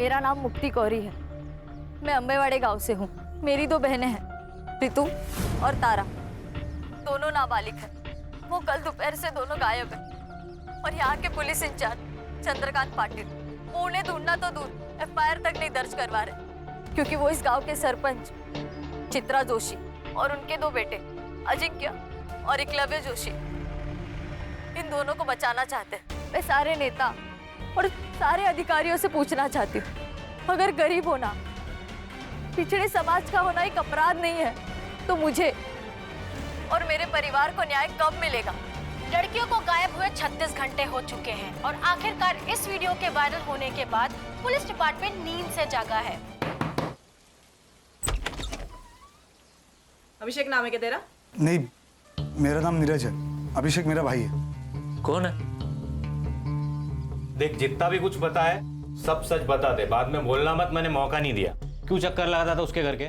मेरा नाम मुक्ति कौरी है। मैं अंबेवाड़े गांव से हूँ। मेरी 2 बहनें हैं, रितु और तारा। दोनों नाबालिग हैं। वो कल दोपहर से दोनों गायब हैं और यहाँ के पुलिस इंचार्ज चंद्रकांत पाटिल वो उन्हें ढूंढना तो दूर FIR तक नहीं दर्ज करवा रहे, क्योंकि वो इस गांव के सरपंच चित्रा जोशी और उनके 2 बेटे अजिंक्य और एकलव्य जोशी, इन दोनों को बचाना चाहते हैं। मैं सारे नेता और सारे अधिकारियों से पूछना चाहती हूँ, अगर गरीब होना, पिछड़े समाज का होना एक अपराध नहीं है, तो मुझे और मेरे परिवार को न्याय कब मिलेगा? लड़कियों को गायब हुए 36 घंटे हो चुके हैं और आखिरकार इस वीडियो के वायरल होने के बाद पुलिस डिपार्टमेंट नींद से जागा है। अभिषेक नाम है क्या तेरा? नहीं, मेरा नाम नीरज है। अभिषेक मेरा भाई है। कौन है? देख, जितना भी कुछ पता है सब सच बता दे, बाद में बोलना मत, मैंने मौका नहीं दिया। क्यों चक्कर लगाता था उसके घर के?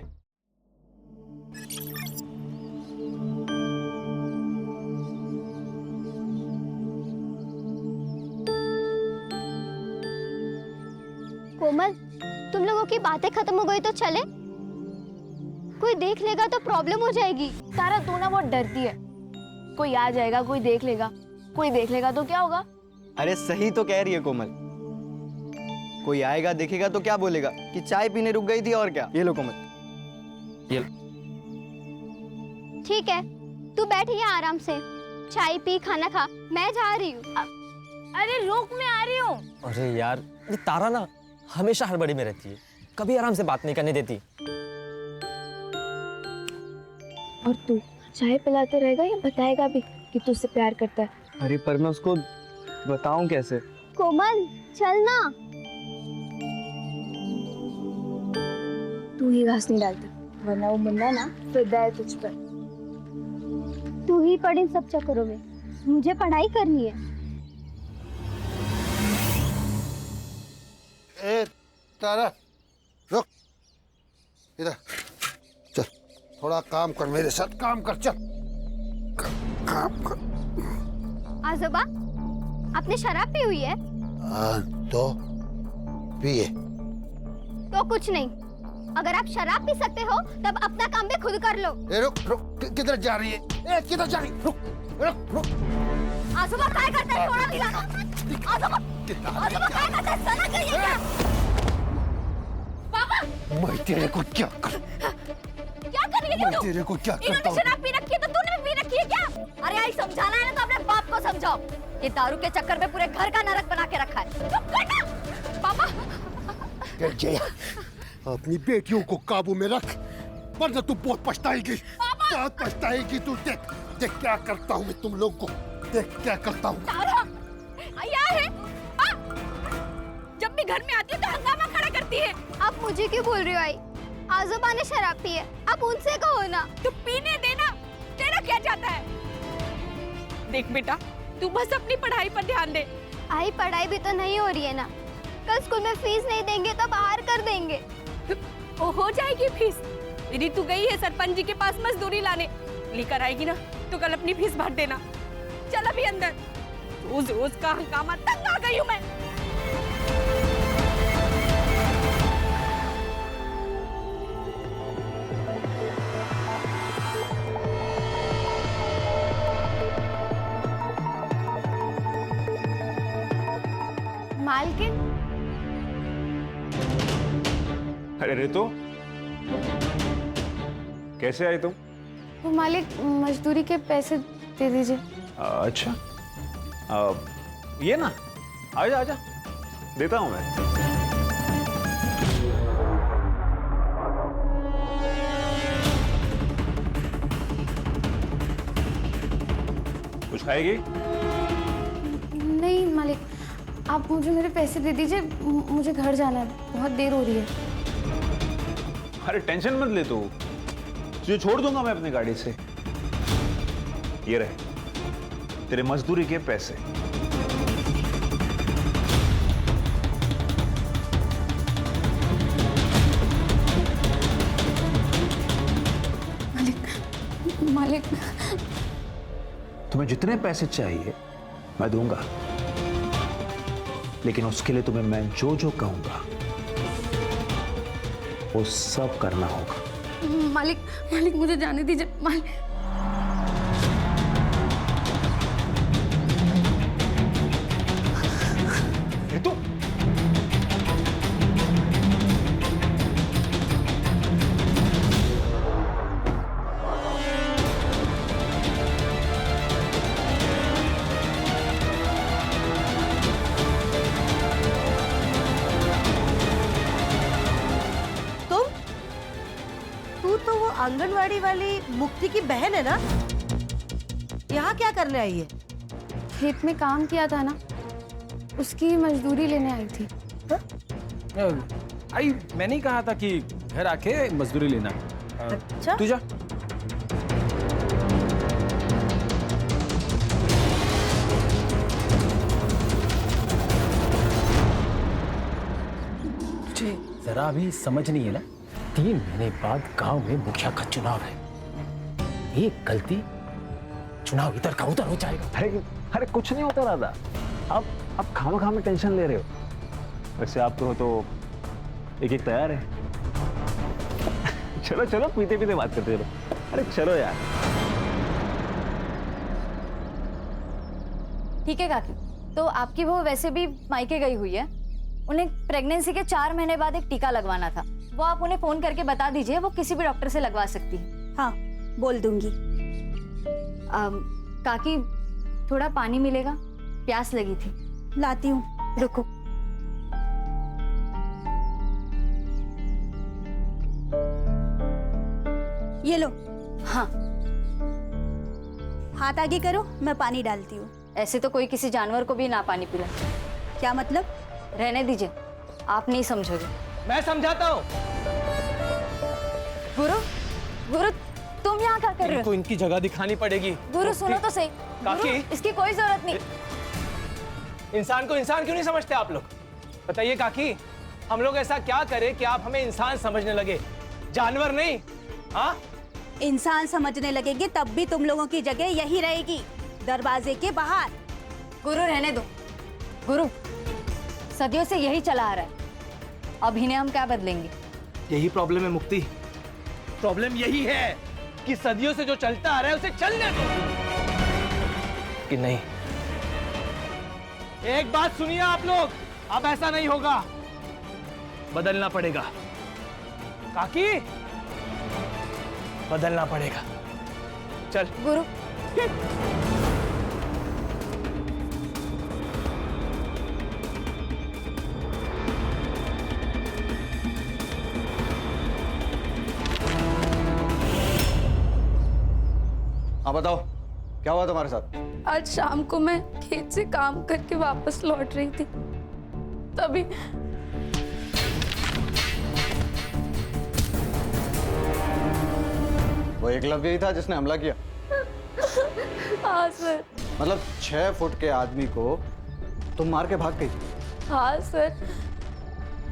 कोमल, तुम लोगों की बातें खत्म हो गई तो चले? कोई देख लेगा तो प्रॉब्लम हो जाएगी। तारा तू ना बहुत डरती है। कोई आ जाएगा, कोई देख लेगा तो क्या होगा? अरे सही तो कह रही है कोमल। कोई आएगा देखेगा तो क्या बोलेगा कि चाय पीने रुक गई थी और क्या। ये लो कोमल, ये लो। ठीक है, तू बैठ यहाँ आराम से, चाय पी, खाना खा, मैं जा रही हूँ। अरे रुक, मैं आ रही हूँ। अरे यार, ये तारा ना हमेशा हड़बड़ी में रहती है, कभी आराम से बात नहीं करने देती। और तू चाय पिलाते रहेगा या बताएगा भी कि तू उससे प्यार करता है? अरे पर मैं उसको बताऊं कैसे? कोमल चल ना। तू ही घास नहीं डालता, वरना वो मुन्ना ना फिदा है तुझ पर। तू ही पढ़ इन सब चक्करों में, मुझे पढ़ाई करनी है। ए तारा, रुक इधर। चल, थोड़ा काम कर, मेरे साथ काम कर। चल काम कर। आजोबा, आपने शराब पी हुई है? तो पिए। तो कुछ नहीं, अगर आप शराब पी सकते हो तब अपना काम भी खुद कर लो। ए रुक रुक, किधर जा रही है? ए किधर जा रही? रुक रुक रुक। आजोबा क्या करते हैं? थोड़ा दिलाना। आजोबा क्या करते हैं? सना करिए क्या? पापा, मैं तेरे को क्या कर? क्या कर रही है मैं तू? तेरे को क्या करता इन्होंने हूँ? शराब पी रखी है तो तूने भी पी रखी है क्या? अरे आई समझाना है ना तो अपने बाप को समझाओ। ये दारू के चक्कर में पूरे घर का नरक बना के रखा है। चुप कर ना। पापा, जया, अपनी बेटियों को काबू में रख, वरना तू बहुत पछताएगी। बहुत पछताएगी तू। देख देख क्या करता हूँ मैं तुम लोग को, देख क्या करता हूँ। तारा, आया है? जब भी घर में आती है तो हंगामा खड़ा करती है। आप मुझे क्यों बोल रही हो आई? आजोबा ने शराब पी है, आप उनसे कहो ना। तू पीने देना, तेरा क्या जाता है? देख बेटा, तू बस अपनी पढ़ाई पर ध्यान दे। आई पढ़ाई भी तो नहीं हो रही है ना। कल स्कूल में फीस नहीं देंगे तो बाहर कर देंगे। हो जाएगी फीस। यदि तू गई है सरपंच जी के पास मजदूरी लाने, लेकर आएगी ना तो कल अपनी फीस भर देना। चल अभी अंदर, रोज रोज का हंगामा, तंग आ गई हूँ मैं। मालकिन, अरे रितु, कैसे आई तुम? वो मालिक मजदूरी के पैसे दे दीजिए। अच्छा, ये ना, आजा आजा, देता हूं मैं। कुछ खाएगी? नहीं मालिक, आप मुझे मेरे पैसे दे दीजिए, मुझे घर जाना है, बहुत देर हो रही है। अरे टेंशन मत ले तू, तुझे छोड़ दूंगा मैं अपनी गाड़ी से। ये रहे तेरे मजदूरी के पैसे। मालिक, मालिक, तुम्हें जितने पैसे चाहिए मैं दूंगा, लेकिन उसके लिए तुम्हें मैं जो जो कहूंगा वो सब करना होगा। मालिक मालिक मुझे जाने दीजिए मालिक। ऋतु, तू तो वो आंगनवाड़ी वाली मुक्ति की बहन है ना? यहाँ क्या करने आई है? खेत में काम किया था ना, उसकी मजदूरी लेने आई थी। आई मैंने ही कहा था कि घर आके मजदूरी लेना। अच्छा। तू जा। तुझे जरा भी समझ नहीं है ना, 3 महीने बाद गांव में मुखिया का चुनाव है। एक गलती चुनाव इधर का उधर हो जाएगा। अरे कुछ नहीं होता राधा, आप खामा में टेंशन ले रहे हो। वैसे आप तो एक तैयार है। चलो चलो, पीते पीते बात करते रहो। अरे चलो यार। ठीक है काकी, तो आपकी वो वैसे भी मायके गई हुई है, उन्हें प्रेगनेंसी के 4 महीने बाद एक टीका लगवाना था। वो आप उन्हें फोन करके बता दीजिए, वो किसी भी डॉक्टर से लगवा सकती है। हाँ बोल दूंगी। काकी थोड़ा पानी मिलेगा, प्यास लगी थी। लाती हूँ, रुको। ये लो। हाँ, हाथ आगे करो, मैं पानी डालती हूँ। ऐसे तो कोई किसी जानवर को भी ना पानी पिला। क्या मतलब? रहने दीजिए, आप नहीं समझोगे। मैं समझाता हूँ। गुरु गुरु तुम यहाँ क्या कर रहे हो? इनको इनकी जगह दिखानी पड़ेगी। गुरु सुनो तो सही। काकी? गुरु, इसकी कोई जरूरत नहीं। इंसान को इंसान क्यों नहीं समझते आप लोग? बताइए काकी, हम लोग ऐसा क्या करें कि आप हमें इंसान समझने लगे, जानवर नहीं? हाँ, इंसान समझने लगेंगे तब भी तुम लोगों की जगह यही रहेगी, दरवाजे के बाहर। गुरु रहने दो। गुरु, सदियों से यही चला आ रहा है, अब इन्हें हम क्या बदलेंगे? यही प्रॉब्लम है मुक्ति। प्रॉब्लम यही है कि सदियों से जो चलता आ रहा है उसे चलने दो। कि नहीं, एक बात सुनिए आप लोग, अब ऐसा नहीं होगा, बदलना पड़ेगा। काकी, बदलना पड़ेगा। चल गुरु। हाँ बताओ, क्या हुआ तुम्हारे साथ? आज शाम को मैं खेत से काम करके वापस लौट रही थी, तभी वो एकलव्य ही था जिसने हमला किया? हाँ सर। मतलब 6 फुट के आदमी को तुम मार के भाग गई? हाँ सर,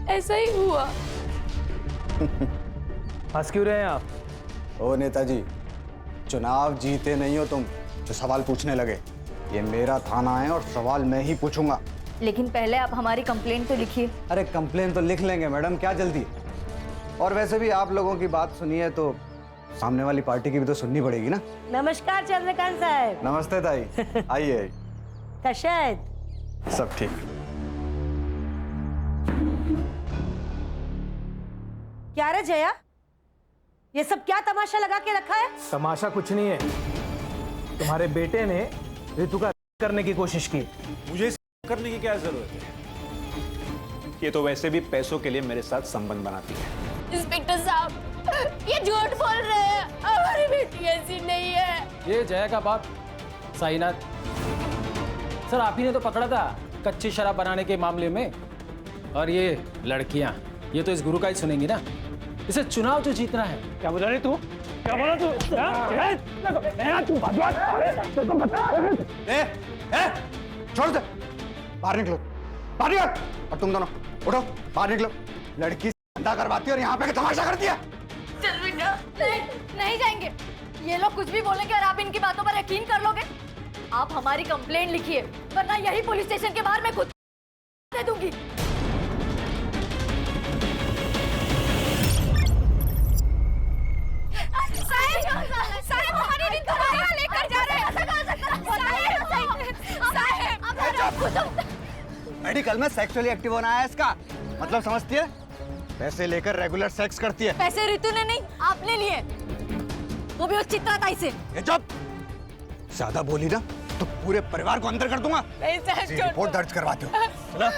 ऐसा ही हुआ। हंस क्यों रहे हैं आप? ओ नेताजी, चुनाव जीते नहीं हो तुम जो सवाल पूछने लगे। ये मेरा थाना है और सवाल मैं ही पूछूंगा। लेकिन पहले आप हमारी कंप्लेंट तो लिखिए। अरे कंप्लेन तो लिख लेंगे मैडम, क्या जल्दी? और वैसे भी आप लोगों की बात सुनी है तो सामने वाली पार्टी की भी तो सुननी पड़ेगी ना। नमस्कार चंद्रकांत साहब। नमस्ते ताई, आइए। कशा आहेत? सब ठीक। क्या रे जया, ये सब क्या तमाशा लगा के रखा है? तमाशा कुछ नहीं है, तुम्हारे बेटे ने ऋतु का करने की कोशिश की। मुझे करने की क्या जरूरत है? ये तो वैसे भी पैसों के लिए मेरे साथ संबंध बनाती है। इंस्पेक्टर साहब, ये झूठ बोल रहे हैं, हमारी बेटी ऐसी नहीं है। ये जया का बाप साईनाथ सर, आप ही ने तो पकड़ा था कच्ची शराब बनाने के मामले में। और ये लड़कियां, ये तो इस गुरु का ही सुनेंगी ना। इसे चुनाव तो जीतना है। क्या बोला रे तू? क्या बोला तू? छोड़ दे, बाहर निकलो, बाहर निकलो। और तुम दोनों उठो, बाहर निकलो। लड़की धंधा करवाती है और यहाँ पे तमाशा करती है। चल बेटा, नहीं जाएंगे। ये लोग कुछ भी बोलेंगे और आप इनकी बातों पर यकीन कर लोगे? आप हमारी कंप्लेंट लिखिए, वरना यही पुलिस स्टेशन के बाहर मैं खुद दे दूंगी। मेडिकल में सेक्सुअली एक्टिव होना है इसका मतलब समझती है? पैसे लेकर रेगुलर सेक्स करती है। पैसे रितु ने नहीं, आपने लिए, वो भी उस चित्राताई से। ये चुप, ज्यादा बोली ना तो पूरे परिवार को अंदर कर दूंगा। रिपोर्ट दर्ज करवाते हो। चलो।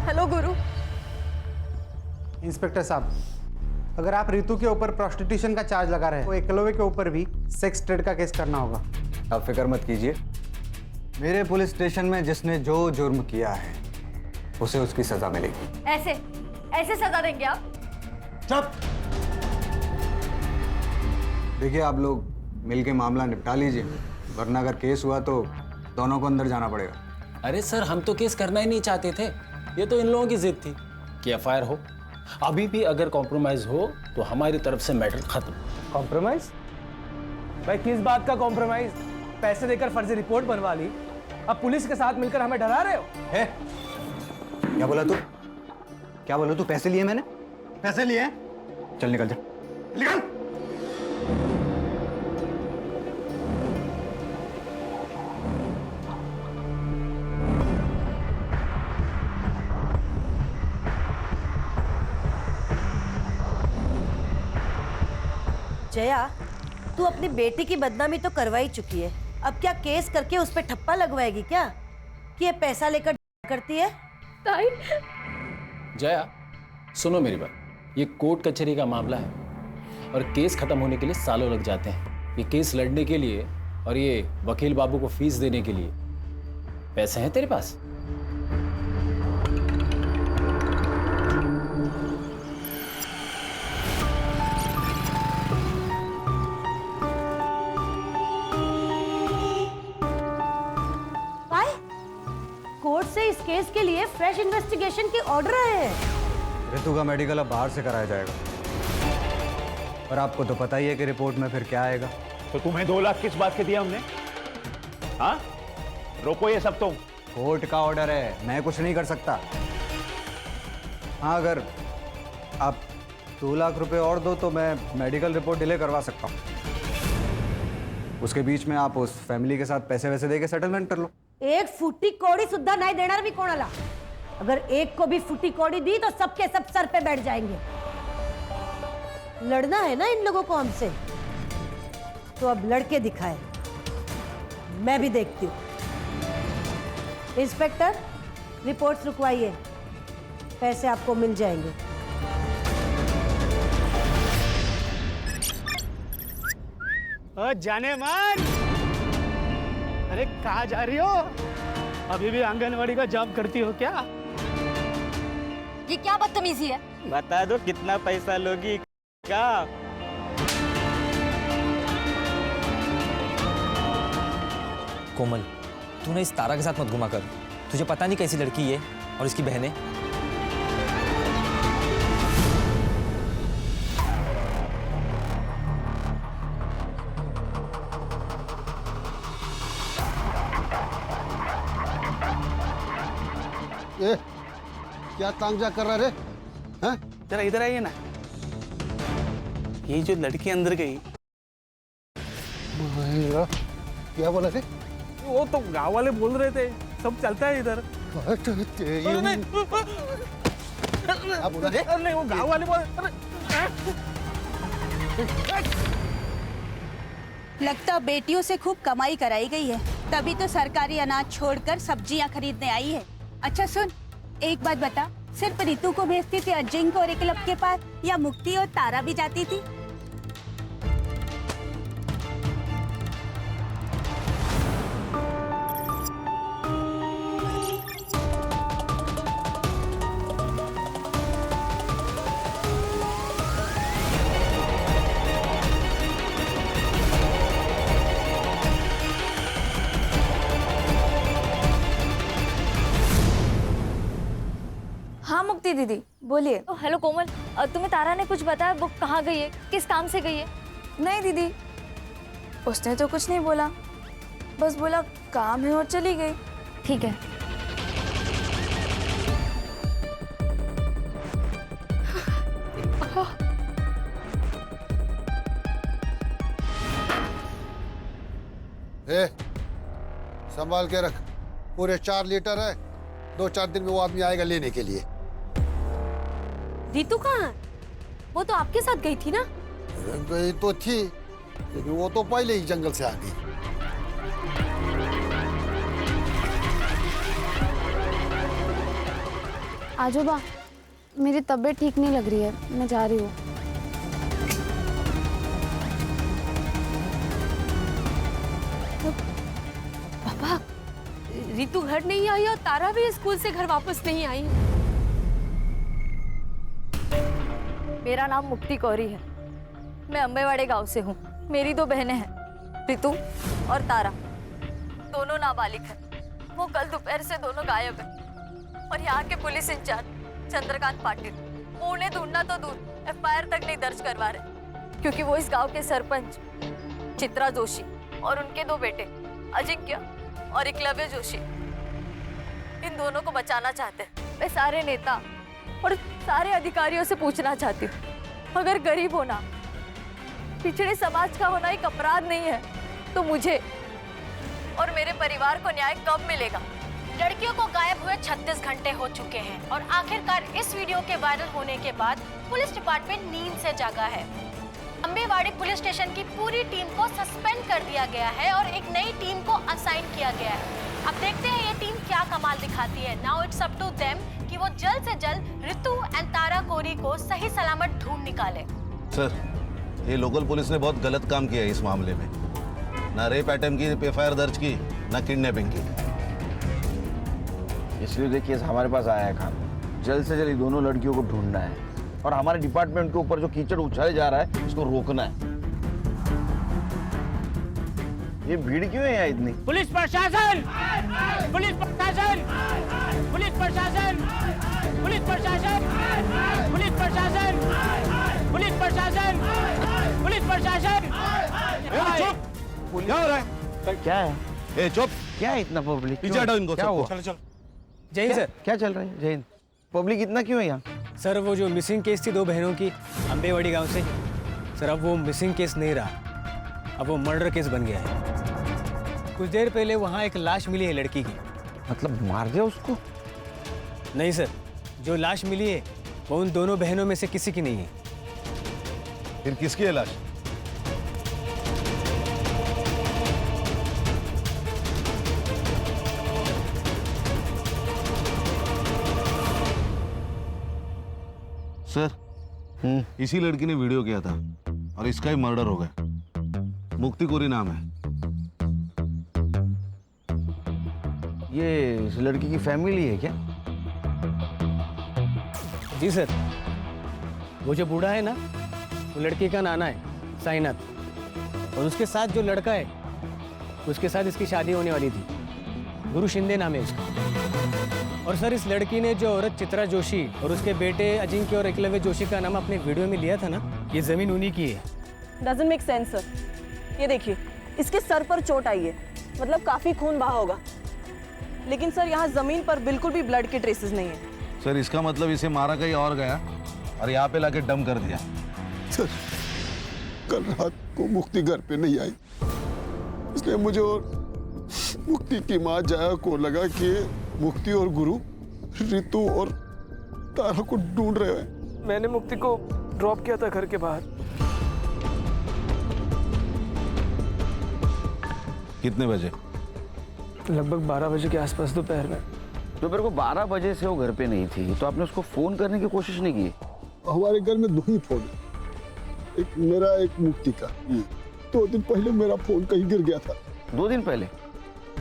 हेलो गुरु। इंस्पेक्टर साहब, अगर आप रितु के ऊपर प्रोस्टिट्यूशन का चार्ज लगा रहे हैं तो एकलव्य के ऊपर भी सेक्स ट्रेड का केस करना होगा। आप फिक्र मत कीजिए, मेरे पुलिस स्टेशन में जिसने जो जुर्म किया है उसे उसकी सजा मिलेगी। ऐसे ऐसे सजा देंगे आप? चुप। देखिए आप लोग मिलके मामला निपटा लीजिए, वरना अगर केस हुआ तो दोनों को अंदर जाना पड़ेगा। अरे सर, हम तो केस करना ही नहीं चाहते थे, ये तो इन लोगों की जिद थी कि एफआईआर हो। अभी भी अगर कॉम्प्रोमाइज हो तो हमारी तरफ से मैटर खत्म। कॉम्प्रोमाइज? भाई किस बात का कॉम्प्रोमाइज? पैसे देकर फर्जी रिपोर्ट बनवा ली, अब पुलिस के साथ मिलकर हमें डरा रहे हो? है? क्या बोला तू? क्या बोला तू? पैसे लिए मैंने? पैसे लिए? चल निकल जा, निकल। जया, तू अपनी बेटी की बदनामी तो करवा ही चुकी है, अब क्या केस करके उस पे ठप्पा लगवाएगी क्या कि ये पैसा लेकर करती है? ताई। जया, सुनो मेरी बात, ये कोर्ट कचहरी का मामला है और केस खत्म होने के लिए सालों लग जाते हैं। ये केस लड़ने के लिए और ये वकील बाबू को फीस देने के लिए पैसे हैं तेरे पास? कोर्ट से इस केस के लिए फ्रेश इन्वेस्टिगेशन की ऑर्डर आए हैं। रितु का मेडिकल अब बाहर से कराया जाएगा और आपको तो पता ही है कि रिपोर्ट में फिर क्या आएगा। तो तुम्हें 2 लाख किस बात के दिया हमने? हाँ, रोको ये सब। तो कोर्ट का ऑर्डर है, मैं कुछ नहीं कर सकता। हाँ, अगर आप 2 लाख रुपए और दो तो मैं मेडिकल रिपोर्ट डिले करवा सकता हूँ। उसके बीच में आप उस फैमिली के साथ पैसे वैसे दे के सेटलमेंट कर लो। एक फुटी कौड़ी सुद्धा नहीं देना भी कौन आला? अगर एक को भी फुटी कौड़ी दी तो सबके सब सर पे बैठ जाएंगे। लड़ना है ना इन लोगों को हमसे, तो अब लड़के दिखाए, मैं भी देखती हूँ। इंस्पेक्टर, रिपोर्ट्स रुकवाइए, पैसे आपको मिल जाएंगे। जाने मन, अरे कहाँ जा रही हो? अभी भी आंगनवाड़ी का जॉब करती हो क्या? ये क्या बदतमीजी है? बता दो कितना पैसा लोगी क्या? कोमल, तू ना इस तारा के साथ मत घुमा कर, तुझे पता नहीं कैसी लड़की है और इसकी बहनें। ए, क्या तांजा कर रहा रे? हैं? जरा इधर आइए ना। ये जो लड़की अंदर गई, क्या बोला रे? वो तो गांव वाले बोल रहे थे, सब चलता है इधर। क्या बोला रे? नहीं, वो गांव वाले बोल। लगता बेटियों से खूब कमाई कराई गई है, तभी तो सरकारी अनाज छोड़कर सब्जियां खरीदने आई है। अच्छा सुन, एक बात बता, सिर्फ रितु को भेजती थी अजिंक और एकलव के पास, या मुक्ति और तारा भी जाती थी? हाँ मुक्ति दीदी बोलिए। हेलो कोमल, तुम्हें तारा ने कुछ बताया? वो कहाँ गई है, किस काम से गई है? नहीं दीदी, उसने तो कुछ नहीं बोला, बस बोला काम है और चली गई। ठीक है। संभाल के रख, पूरे 4 लीटर है। 2-4 दिन में वो आदमी आएगा लेने के लिए। रितु कहाँ है? वो तो आपके साथ गई थी ना? गई तो थी, लेकिन वो तो पहले ही जंगल से आ गई। आजोबा, मेरी तबीयत ठीक नहीं लग रही है, मैं जा रही हूँ। पापा, रितु घर नहीं आई और तारा भी स्कूल से घर वापस नहीं आई। मेरा नाम मुक्ति कौरी है। मैं अंबेवाड़े गांव से हूँ। मेरी 2 बहनें हैं, रितु और तारा। दोनों नाबालिग हैं। वो कल दोपहर से दोनों गायब हैं और यहाँ के पुलिस इंचार्ज चंद्रकांत पाटिल वो उन्हें ढूंढना तो दूर FIR तक नहीं दर्ज करवा रहे, क्योंकि वो इस गांव के सरपंच चित्रा जोशी और उनके 2 बेटे अजिंक्य और एकलव्य जोशी, इन दोनों को बचाना चाहते हैं। मैं सारे नेता और सारे अधिकारियों से पूछना चाहती हूँ, अगर गरीब होना, पिछड़े समाज का होना एक अपराध नहीं है, तो मुझे और मेरे परिवार को न्याय कब मिलेगा? लड़कियों को गायब हुए 36 घंटे हो चुके हैं और आखिरकार इस वीडियो के वायरल होने के बाद पुलिस डिपार्टमेंट नींद से जागा है। अंबेवाड़ी पुलिस स्टेशन की पूरी टीम को सस्पेंड कर दिया गया है और एक नई टीम को असाइन किया गया है। अब देखते हैं ये टीम क्या कमाल दिखाती है। Now it's up to them कि वो जल्द से जल्द रितु एंड तारा कोरी को सही सलामत ढूंढ निकाले। सर, ये लोकल पुलिस ने बहुत गलत काम किया है इस मामले में। ना रेप अटेम्प्ट की FIR दर्ज की, ना किडनैपिंग की। इसलिए देखिए हमारे पास आया है खान, जल्द से जल्द दोनों लड़कियों को ढूंढना है और हमारे डिपार्टमेंट के ऊपर जो कीचड़ उछाले जा रहा है इसको रोकना है। ये भीड़ क्यों है यहाँ इतनी? पुलिस प्रशासन, पुलिस प्रशासन, पुलिस प्रशासन, पुलिस प्रशासन, पुलिस प्रशासन, पुलिस प्रशासन, पुलिस प्रशासन। चुप! क्या हो रहा है? क्या है? ए चुप! क्या है इतना पब्लिक? पीछे हटाओ इनको। क्या हुआ? चलो चलो। जय हिंद सर। क्या चल रहा है? जय हिंद। पब्लिक इतना क्यों है यहाँ? सर, वो जो मिसिंग केस थी 2 बहनों की अंबेवाड़ी गांव से, सर अब वो मिसिंग केस नहीं रहा, अब वो मर्डर केस बन गया है। कुछ देर पहले वहाँ एक लाश मिली है लड़की की। मतलब मार दिया उसको? नहीं सर, जो लाश मिली है वो उन दोनों बहनों में से किसी की नहीं है। फिर किसकी है लाश? सर, इसी लड़की ने वीडियो किया था और इसका ही मर्डर हो गया। मुक्ति कोरी नाम है। ये इस लड़की की फैमिली है क्या? जी सर, वो जो बूढ़ा है ना, वो लड़की का नाना है साईनाथ, और उसके साथ जो लड़का है उसके साथ इसकी शादी होने वाली थी। गुरु शिंदे नाम है उसका। और सर, इस लड़की ने जो औरत चित्रा जोशी और उसके बेटे अजिंक्य और एकलव्य जोशी का नाम अपने वीडियो में लिया था ना, ये जमीन उन्हीं की है। Doesn't make sense sir. ये देखिए, इसके सर पर चोट आई है, मतलब काफी खून बहा होगा, लेकिन सर यहाँ जमीन पर बिल्कुल भी ब्लड के ट्रेसेस नहीं है। सर, इसका मतलब इसे मारा कहीं और गया और यहाँ पे लाके डंप कर दिया। सर, कल रात को मुक्ति घर पे नहीं आई, इसलिए मुझे और मुक्ति की माँ जया को लगा कि मुक्ति और गुरु रितु और तारा को ढूंढ रहे हैं। मैंने मुक्ति को ड्रॉप किया था घर के बाहर। कितने बजे? लगभग 12 बजे के आसपास दोपहर में। दोपहर को 12 बजे से वो घर पे नहीं थी, तो आपने उसको फोन करने की कोशिश नहीं की? हमारे घर में 2 ही फोन है, एक मेरा एक मुक्ति का। 2 दिन पहले मेरा फोन कहीं गिर गया था। 2 दिन पहले?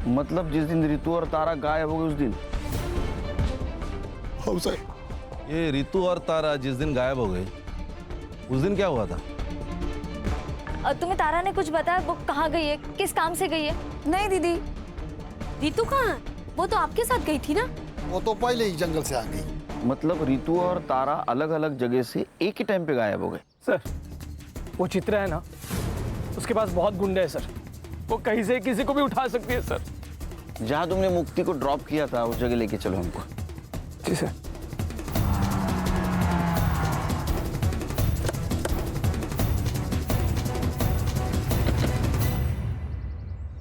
मतलब जिस दिन रितु और तारा गायब हो गए उस दिन? हाँ सर। ये रितु और तारा जिस दिन गायब हो गई, उस दिन क्या हुआ था? तुम्हें तारा ने कुछ बताया? वो कहाँ गई है, किस काम से गई है? नहीं दीदी। रितु कहाँ? वो तो आपके साथ गई थी ना? वो तो पहले ही जंगल से आ गई। मतलब रितु और तारा अलग अलग जगह से एक ही टाइम पे गायब हो गए? सर, वो चित्रा है ना, उसके पास बहुत गुंडे हैं सर, वो कहीं से किसी को भी उठा सकती है सर। जहाँ तुमने मुक्ति को ड्रॉप किया था उस जगह लेके चलो हमको। जी सर।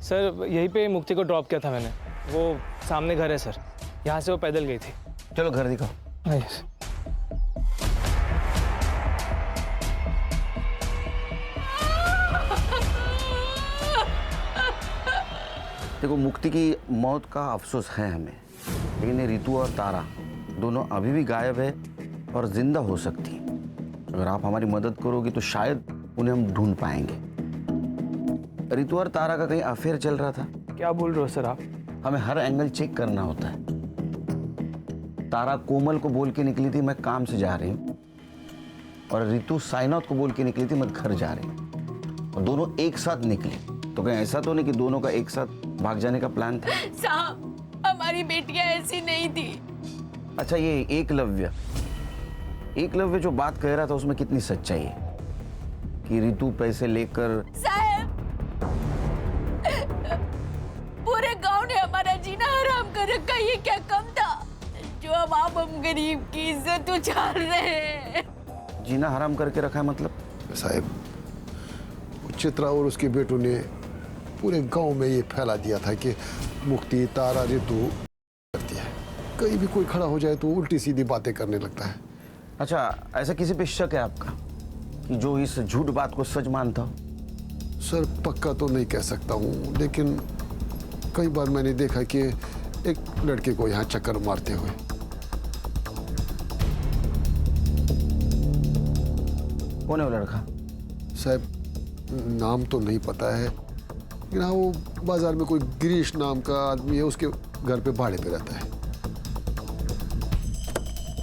सर यहीं पे मुक्ति को ड्रॉप किया था मैंने, वो सामने घर है सर, यहाँ से वो पैदल गई थी। चलो घर दिखाओ। हाँ देखो, मुक्ति की मौत का अफसोस है हमें, लेकिन ये रितु और तारा दोनों अभी भी गायब है और जिंदा हो सकती। अगर आप हमारी मदद करोगे तो शायद उन्हें हम ढूंढ पाएंगे। रितु और तारा का कहीं अफेयर चल रहा था। क्या बोल रहे हो सर आप? हमें हर एंगल चेक करना होता है। तारा कोमल को बोल के निकली थी मैं काम से जा रही हूँ, और रितु साइनाथ को बोल के निकली थी मैं घर जा रही हूँ, और दोनों एक साथ निकली। तो कहीं ऐसा तो नहीं कि दोनों का एक साथ भाग जाने का प्लान था? साहब, हमारी बेटियां ऐसी नहीं थी। अच्छा, ये एकलव्य जो बात कह रहा था उसमें कितनी सच्चाई है कि रितु पैसे लेकर? साहब, पूरे गांव ने हमारा जीना हराम कर रखा, ये क्या कम था जो अब आप हम गरीब की इज्जत उछाल रहे हैं? जीना हराम करके रखा है मतलब? साहब, चित्रा और उसके बेटों ने पूरे गांव में ये फैला दिया था कि मुक्ति तारा रितु करती है। कहीं भी कोई खड़ा हो जाए तो उल्टी सीधी बातें करने लगता है। अच्छा, ऐसा किसी पे शक है आपका कि जो इस झूठ बात को सच मानता हो? सर, पक्का तो नहीं कह सकता हूँ, लेकिन कई बार मैंने देखा कि एक लड़के को यहाँ चक्कर मारते हुए। कौन है वो लड़का? साहब, नाम तो नहीं पता है, लेकिन हाँ, वो बाजार में कोई गिरीश नाम का आदमी है, उसके घर पे भाड़े पे रहता है।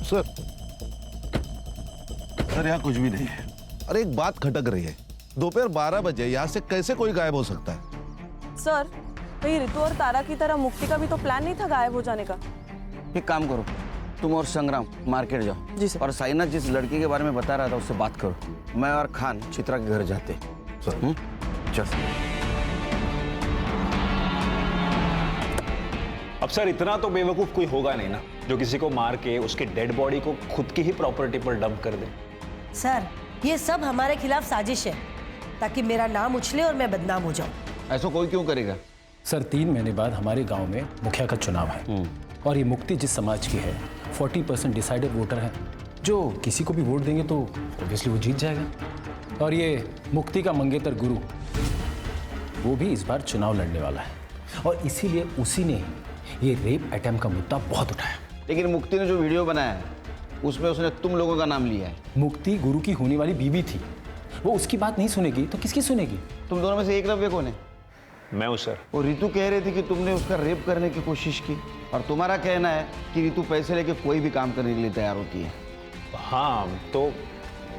सर यहाँ कुछ भी नहीं है। अरे एक बात खटक रही है, दोपहर 12 बजे यहाँ से कैसे कोई गायब हो सकता है? सर, कहीं रितु और तारा की तरह मुक्ति का भी तो प्लान नहीं था गायब हो जाने का? एक काम करो, तुम और संग्राम मार्केट जाओ। जी सर। और साइनाथ जिस लड़की के बारे में बता रहा था उससे बात करो। मैं और खान चित्रा के घर जाते। सर चल। अब सर इतना तो बेवकूफ कोई होगा नहीं ना जो किसी को मार के उसके डेड बॉडी को खुद की ही प्रॉपर्टी पर डंप कर दे। सर, ये सब हमारे खिलाफ साजिश है ताकि मेरा नाम उछले और मैं बदनाम हो जाऊं। ऐसा कोई क्यों करेगा? सर 3 महीने बाद हमारे गांव में मुखिया का चुनाव है, और ये मुक्ति जिस समाज की है 40% डिसाइडेड वोटर है, जो किसी को भी वोट देंगे तो ऑब्वियसली वो जीत जाएगा। और ये मुक्ति का मंगेतर गुरु, वो भी इस बार चुनाव लड़ने वाला है, और इसीलिए उसी ने ये रेप अटेम्प्ट का मुद्दा बहुत उठाया। लेकिन मुक्ति ने जो वीडियो बनाया है उसमें उसने तुम लोगों का नाम लिया है। मुक्ति गुरु की होने वाली बीवी थी, वो उसकी बात नहीं सुनेगी तो किसकी सुनेगी? तुम दोनों में से एकलव्य कौन है? मैं हूँ सर। वो रितु कह रही थी कि तुमने उसका रेप करने की कोशिश की, और तुम्हारा कहना है कि रितु पैसे लेके कोई भी काम करने के लिए तैयार होती है। हाँ, तो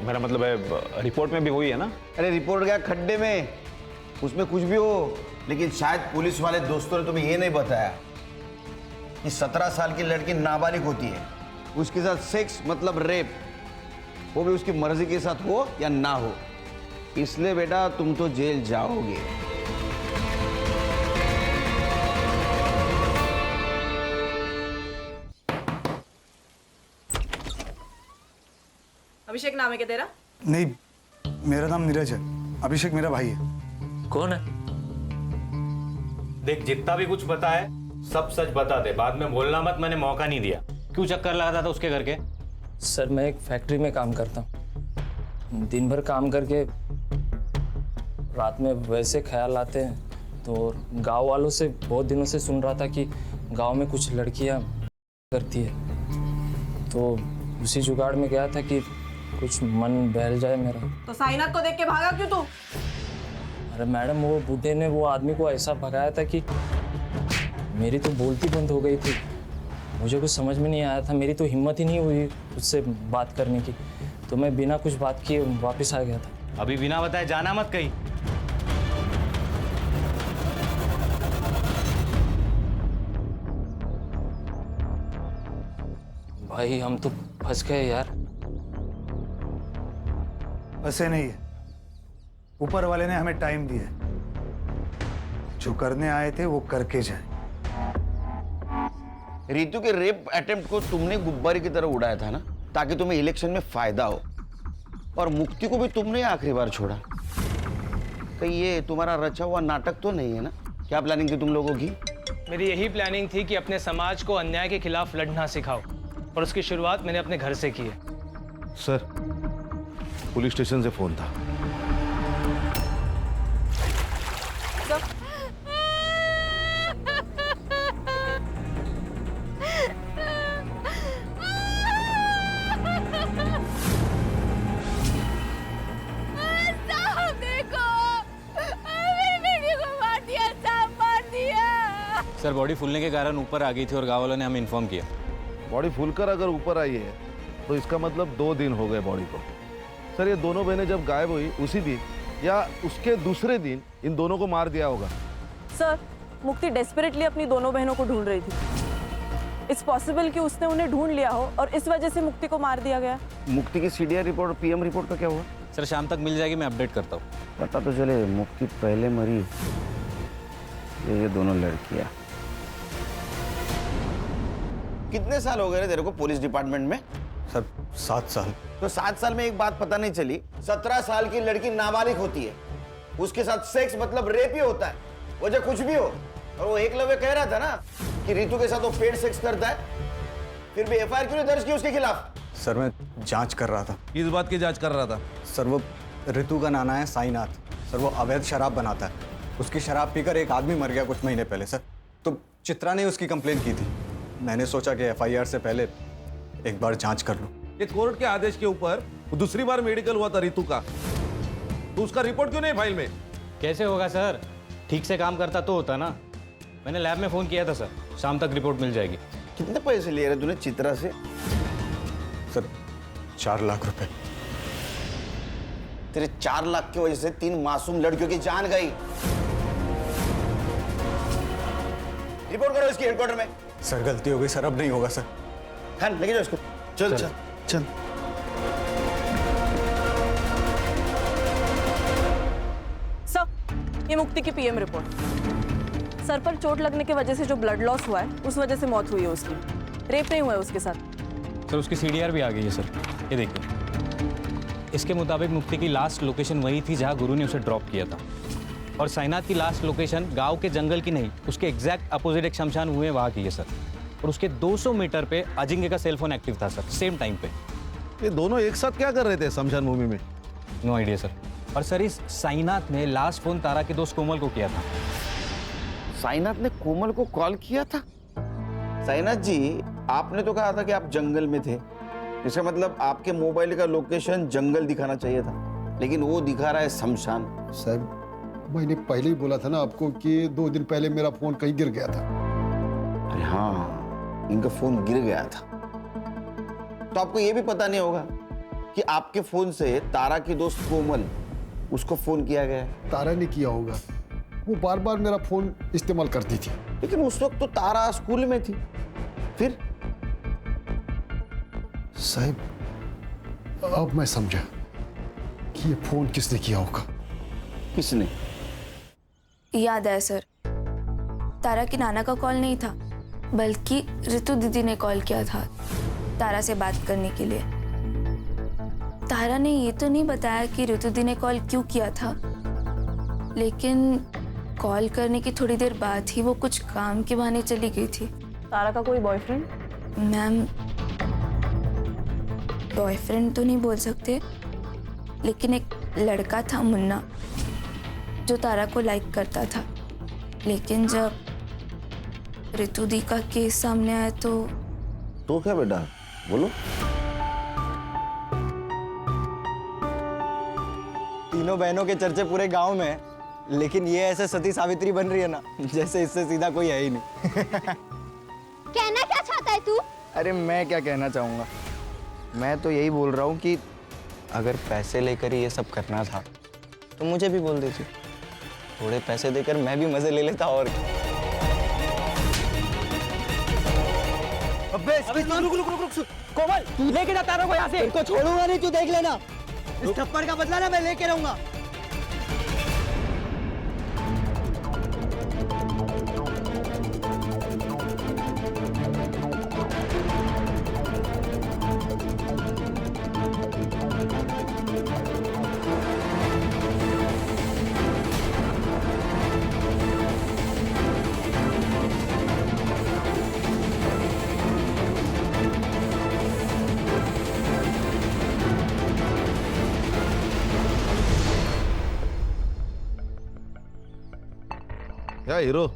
मेरा मतलब है रिपोर्ट में भी वही है ना। अरे रिपोर्ट गया खड्डे में, उसमें कुछ भी हो, लेकिन शायद पुलिस वाले दोस्तों ने तुम्हें ये नहीं बताया कि 17 साल की लड़की नाबालिग होती है, उसके साथ सेक्स मतलब रेप, वो भी उसकी मर्जी के साथ हो या ना हो। इसलिए बेटा तुम तो जेल जाओगे। अभिषेक नाम है क्या तेरा? नहीं, मेरा नाम नीरज है। अभिषेक मेरा भाई है। कौन है? देख, जितना भी कुछ पता है सब सच बता दे, बाद में बोलना मत, मैंने मौका नहीं दिया। क्यों चक्कर लगाता था उसके घर के? सर मैं एक फैक्ट्री में काम करता हूँ, दिन भर काम करके रात में वैसे ख्याल आते हैं, तो गांव वालों से बहुत दिनों से सुन रहा था कि गांव में कुछ लड़कियां करती है, तो उसी जुगाड़ में गया था कि कुछ मन बहल जाए मेरा। तो साइनाथ को देख के भागा क्यों तू? अरे मैडम, वो बूढ़े ने वो आदमी को ऐसा भगाया था कि मेरी तो बोलती बंद हो गई थी। मुझे कुछ समझ में नहीं आया था, मेरी तो हिम्मत ही नहीं हुई उससे बात करने की, तो मैं बिना कुछ बात किए वापस आ गया था। अभी बिना बताए जाना मत कहीं। भाई हम तो फंस गए यार। ऐसे नहीं है, ऊपर वाले ने हमें टाइम दिया है, जो करने आए थे वो करके जाए। रितु के रेप अटेम्प्ट को तुमने गुब्बारे की तरह उड़ाया था ना, ताकि तुम्हें इलेक्शन में फायदा हो, और मुक्ति को भी तुमने आखिरी बार छोड़ा। कहीं ये तुम्हारा रचा हुआ नाटक तो नहीं है ना कि क्या प्लानिंग थी तुम लोगों की? मेरी यही प्लानिंग थी कि अपने समाज को अन्याय के खिलाफ लड़ना सिखाओ, और उसकी शुरुआत मैंने अपने घर से की है। सर, पुलिस स्टेशन से फोन था। सर बॉडी फूलने के कारण ऊपर आ गई थी और गाँव वालों ने हमें इन्फॉर्म किया। बॉडी फूलकर अगर ऊपर आई है तो इसका मतलब 2 दिन हो गए बॉडी को। सर ये दोनों बहनें जब गायब हुई उसी दिन या उसके दूसरे दिन इन दोनों को मार दिया होगा। सर, मुक्ति डेस्परेटली अपनी दोनों बहनों को ढूंढ रही थी। इट्स पॉसिबल कि उसने उन्हें ढूंढ लिया हो और इस वजह से मुक्ति को मार दिया गया। मुक्ति की सीडीआर रिपोर्ट और पीएम रिपोर्ट का क्या हुआ? सर शाम तक मिल जाएगी, मैं अपडेट करता हूँ। पता तो चले मुक्ति पहले मरी, ये दोनों लड़कियां। कितने साल हो गए तेरे को पुलिस डिपार्टमेंट में? सर 7 साल। तो 7 साल में एक बात पता नहीं चली, 17 साल की लड़की नाबालिग होती है, उसके साथ सेक्स मतलब रेप ही होता है, वजह कुछ भी हो। और वो एकलव्य कह रहा था ना कि रितु के साथ वो पेड सेक्स करता है, फिर भी एफआईआर क्यों नहीं दर्ज की उसके खिलाफ? सर मैं जांच कर रहा था। किस बात की जांच कर रहा था? सर वो रितु का नाना है साईनाथ। सर वो अवैध शराब बनाता है, उसकी शराब पीकर एक आदमी मर गया कुछ महीने पहले। सर तो चित्रा ने उसकी कंप्लेन की थी, मैंने सोचा कि एफआईआर से पहले एक बार जांच कर लूं। ये कोर्ट के आदेश के ऊपर दूसरी बार मेडिकल हुआ था रितु का, तो उसका रिपोर्ट क्यों नहीं फाइल में? कैसे होगा सर, ठीक से काम करता तो होता ना। मैंने लैब में फोन किया था सर, शाम तक रिपोर्ट मिल जाएगी। कितने पैसे लिए रहे तूने चित्रा से? सर 4 लाख रुपए। तेरे 4 लाख की वजह से 3 मासूम लड़कियों की जान गई। रिपोर्ट करो इसकी हेडक्वार्टर में। सर गलती हो गई सर, अब नहीं होगा सर। खान लेके जाओ इसको। चल चल चल। सर, ये मुक्ति की पीएम रिपोर्ट। सर पर चोट लगने की वजह से जो ब्लड लॉस हुआ है उस वजह से मौत हुई है उसकी, रेप नहीं हुआ है उसके साथ। सर उसकी सीडीआर भी आ गई है सर, ये देखिए। इसके मुताबिक मुक्ति की लास्ट लोकेशन वही थी जहां गुरु ने उसे ड्रॉप किया था, और साईनाथ की लास्ट लोकेशन गांव के जंगल की नहीं, उसके एग्जैक्ट अपोजिट एक शमशान हुए वहां की है सर। और उसके 200 मीटर पे अजिंक्य का सेलफोन एक्टिव था सर, सेम टाइम पे। ये दोनों एक साथ क्या कर रहे थे शमशान भूमि में? No idea sir. और सर इस साईनाथ ने लास्ट फोन तारा के दोस्त कोमल को किया था। साईनाथ ने कोमल को कॉल किया था? साईनाथ जी, आपने तो कहा था कि आप जंगल में थे, इसका मतलब आपके मोबाइल का लोकेशन जंगल दिखाना चाहिए था, लेकिन वो दिखा रहा है शमशान। साहब मैंने पहले ही बोला था ना आपको कि 2 दिन पहले मेरा फोन कहीं गिर गया था। अरे हाँ, इनका फोन गिर गया था। तो आपको ये भी पता नहीं होगा कि आपके फोन से तारा की दोस्त कोमल, उसको फोन किया गया है। तारा ने किया होगा, वो बार बार मेरा फोन इस्तेमाल करती थी। लेकिन उस वक्त तो तारा स्कूल में थी। फिर साहब अब मैं समझा कि ये फोन किसने किया होगा। किसने? याद है सर, तारा की नाना का कॉल नहीं था, बल्कि रितु दीदी ने कॉल किया था तारा से बात करने के लिए। तारा ने ये तो नहीं बताया कि रितु दी ने कॉल क्यों किया था, लेकिन कॉल करने की थोड़ी देर बाद ही वो कुछ काम के बहाने चली गई थी। तारा का कोई बॉयफ्रेंड? मैम, बॉयफ्रेंड तो नहीं बोल सकते, लेकिन एक लड़का था मुन्ना, जो तारा को लाइक करता था। लेकिन जब रितु दी का केस सामने आया तो क्या बेटा, बोलो। तीनों बहनों के चर्चे पूरे गांव में है, लेकिन ये ऐसे सती सावित्री बन रही है ना जैसे इससे सीधा कोई है ही नहीं। कहना क्या चाहता है तू? अरे मैं क्या कहना चाहूँगा, मैं तो यही बोल रहा हूँ कि अगर पैसे लेकर ही ये सब करना था तो मुझे भी बोल देती, थोड़े पैसे देकर मैं भी मजे ले लेता। और अबे रुक कोमल, तू लेके जा तारा को यहाँ से। तो छोड़ूंगा नहीं, तू देख लेना। इस थप्पड़ का बदला ना मैं लेके रहूंगा। क्या हीरो,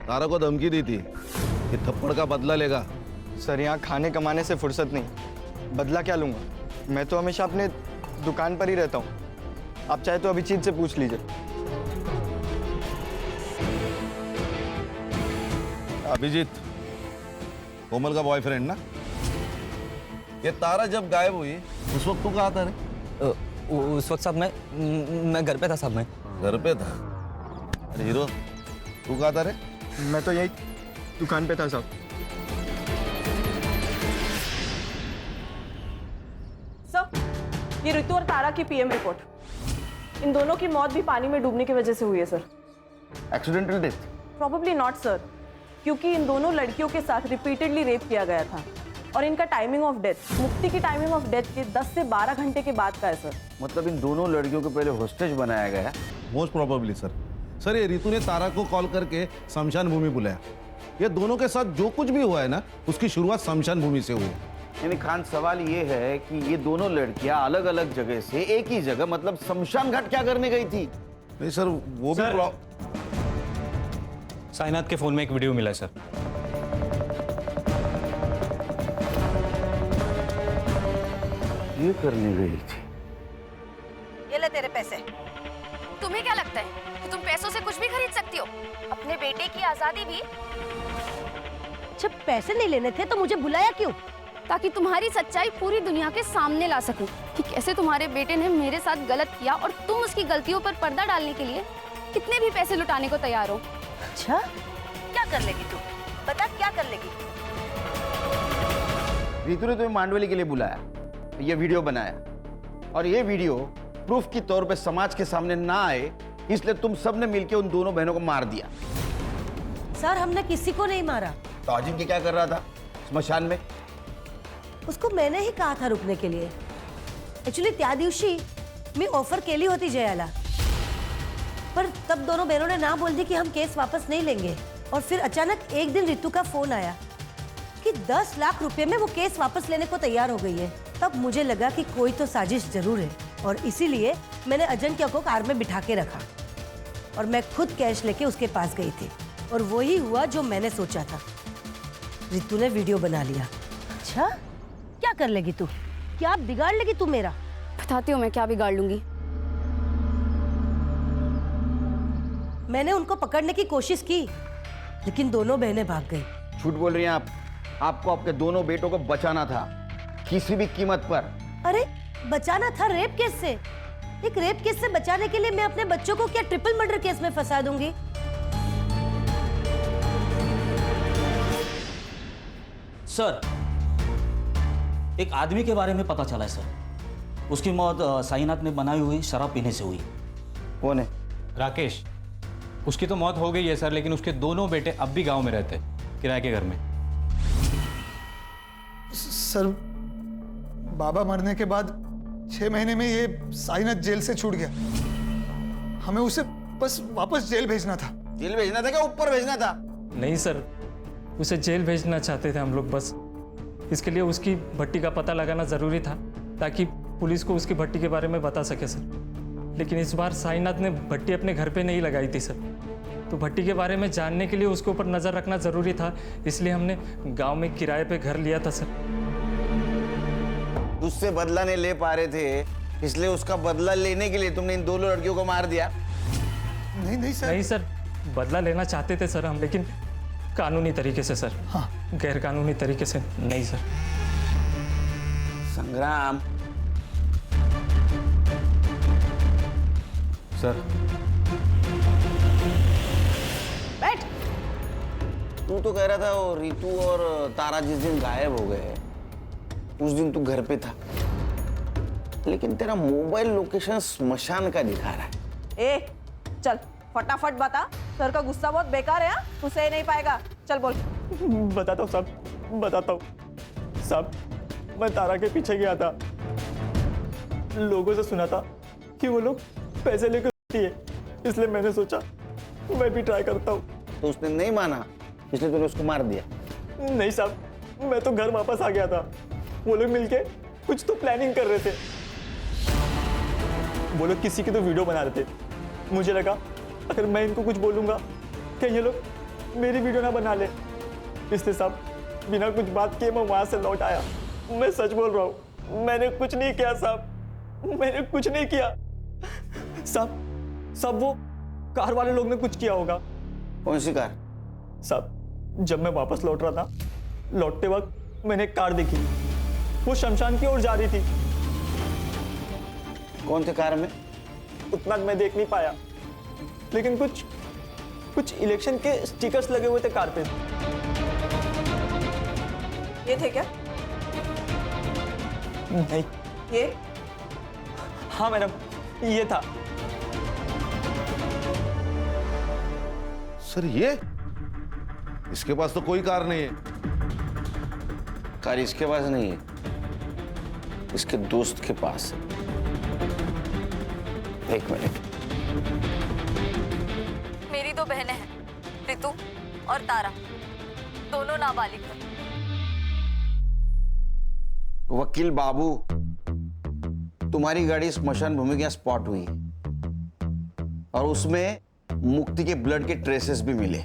तारा को धमकी दी थी कि थप्पड़ का बदला लेगा? सर यहाँ खाने कमाने से फुर्सत नहीं, बदला क्या लूँगा? मैं तो हमेशा अपने दुकान पर ही रहता हूँ। आप चाहे तो अभिजीत से पूछ लीजिए। अभिजीत कोमल का बॉयफ्रेंड ना? ये तारा जब गायब हुई उस वक्त तू कहाँ था रे? उस वक्त साहब मैं घर पे था साहब। मैं घर पे था? अरे हीरो, तू कहाँ था रे? मैं तो यही दुकान पे था साहब। सर, ये ऋतु और तारा की पीएम रिपोर्ट। इन दोनों की मौत भी पानी में डूबने की वजह से हुई है sir. Accidental death? Probably not sir, क्योंकि इन दोनों लड़कियों के साथ रिपीटेडली रेप किया गया था और इनका टाइमिंग ऑफ डेथ मुक्ति की टाइमिंग ऑफ डेथ के 10 से 12 घंटे के बाद का है सर। मतलब इन दोनों लड़कियों को पहले होस्टेज बनाया गया? Most probably sir. सर ये रितु ने तारा को कॉल करके शमशान भूमि बुलाया। ये दोनों के साथ जो कुछ भी हुआ है ना, उसकी शुरुआत शमशान भूमि से हुई है। यानी खान सवाल ये है कि ये दोनों लड़कियां अलग अलग जगह से एक ही जगह मतलब शमशान घाट क्या करने गई थी? नहीं सर, वो भी साइनाथ के फोन में एक वीडियो मिला है सर। ये करने गई थी। ये ले तेरे पैसे। तुम्हें क्या लगता है कि तुम पैसों से कुछ भी खरीद सकती हो? अपने बेटे की आजादी भी। जब पैसे नहीं लेने थे तो मुझे बुलाया क्यों? ताकि तुम्हारी सच्चाई पूरी दुनिया के सामने ला सकूं कि कैसे तुम्हारे बेटे ने मेरे साथ गलत किया और तुम उसकी गलतियों पर पर्दा डालने के लिए कितने भी पैसे लुटाने को तैयार हो। अच्छा, क्या कर लेगी तू? बता क्या कर लेगी? रितु ने तुम्हें मांडवली के लिए बुलाया, ये वीडियो बनाया और ये वीडियो प्रूफ के तौर पे समाज के सामने ना आए, इसलिए तुम सबने मिलकर उन दोनों बहनों को मार दिया। सर, हमने किसी को नहीं मारा। तो अजिंक्य क्या कर रहा था स्मशान में? उसको मैंने ही कहा था रुकने के लिए। एक्चुअली त्या दिवशी मी ऑफर केली होती जयाला, पर तब दोनों बहनों ने ना बोल दी कि हम केस वापस नहीं लेंगे। और फिर अचानक एक दिन रितु का फोन आया कि 10 लाख रुपए में वो केस वापस लेने को तैयार हो गई है। तब मुझे लगा कि कोई तो साजिश जरूर है और इसीलिए मैंने अजिंक्य को कार में बिठा के रखा और मैं खुद कैश लेके उसके पास गई थी और वही हुआ जो मैंने सोचा था। रितु ने वीडियो बना लिया। अच्छा, क्या कर लेगी तू? क्या बिगाड़ लेगी तू मेरा? बताती हूँ मैं क्या बिगाड़ लूंगी। मैंने उनको पकड़ने की कोशिश की लेकिन दोनों बहनें भाग गई। झूठ बोल रही हैं आप। आपको आपके दोनों बेटों को बचाना था किसी भी कीमत पर। अरे बचाना था रेप केस से? एक रेप केस से बचाने के लिए मैं अपने बच्चों को क्या ट्रिपल मर्डर केस में फंसा दूंगी? सर, एक आदमी के बारे में पता चला है सर। उसकी मौत साईनाथ ने बनाई हुई शराब पीने से हुई। कौन है? राकेश। उसकी तो मौत हो गई है सर, लेकिन उसके दोनों बेटे अब भी गांव में रहते हैं, किराए के घर में। सर, बाबा मरने के बाद 6 महीने में ये साईनाथ जेल से छूट गया। हमें उसे बस वापस जेल भेजना था। जेल भेजना था क्या ऊपर भेजना था? नहीं सर, उसे जेल भेजना चाहते थे हम लोग। बस इसके लिए उसकी भट्टी का पता लगाना ज़रूरी था ताकि पुलिस को उसकी भट्टी के बारे में बता सके सर। लेकिन इस बार साईनाथ ने भट्टी अपने घर पे नहीं लगाई थी सर, तो भट्टी के बारे में जानने के लिए उसके ऊपर नज़र रखना ज़रूरी था, इसलिए हमने गांव में किराए पे घर लिया था सर। उससे बदला नहीं ले पा रहे थे, इसलिए उसका बदला लेने के लिए तुमने इन दोनों लड़कियों को मार दिया? नहीं सर। नहीं सर, बदला लेना चाहते थे सर हम, लेकिन कानूनी तरीके से सर। हाँ। गैर कानूनी तरीके से नहीं सर। संग्राम सर, बैठ। तू तो कह रहा था वो रितु और तारा जिस दिन गायब हो गए उस दिन तू घर पे था, लेकिन तेरा मोबाइल लोकेशन स्मशान का दिखा रहा है। ए, चल फटाफट बता। सर का गुस्सा बहुत बेकार है। हाँ, तू सह नहीं पाएगा। चल बोल। बताता हूँ साहब, बताता हूँ साहब। मैं तारा के पीछे गया था, लोगों से सुना था कि वो लोग पैसे लेकर है, इसलिए मैंने सोचा मैं भी ट्राई करता हूँ। तो उसने नहीं माना, इसलिए तूने उसको मार दिया? नहीं साहब, मैं तो घर वापस आ गया था। वो लोग मिलके कुछ तो प्लानिंग कर रहे थे। वो लोग किसी की तो वीडियो बना रहे थे। मुझे लगा अगर मैं इनको कुछ बोलूंगा कि ये लोग मेरी वीडियो ना बना ले, इसलिए साहब बिना कुछ बात किए मैं वहां से लौट आया। मैं सच बोल रहा हूँ, मैंने कुछ नहीं किया साहब, मैंने कुछ नहीं किया। साहब वो कार वाले लोग ने कुछ किया होगा। कौन सी कार? साहब जब मैं वापस लौट रहा था, लौटते वक्त मैंने एक कार देखी, वो शमशान की ओर जा रही थी। कौन थे कार में? उतना मैं देख नहीं पाया, लेकिन कुछ इलेक्शन के स्टिकर्स लगे हुए थे कार पे। ये थे क्या? नहीं। ये? हाँ मैडम, ये था। सर ये इसके पास तो कोई कार नहीं है। कार इसके पास नहीं है, इसके दोस्त के पास है। एक मिनट। मेरी दो बहनें हैं, रितु और तारा, दोनों नाबालिग हैं। वकील बाबू, तुम्हारी गाड़ी स्मशान भूमि के यहाँ स्पॉट हुई और उसमें मुक्ति के ब्लड के ट्रेसेस भी मिले।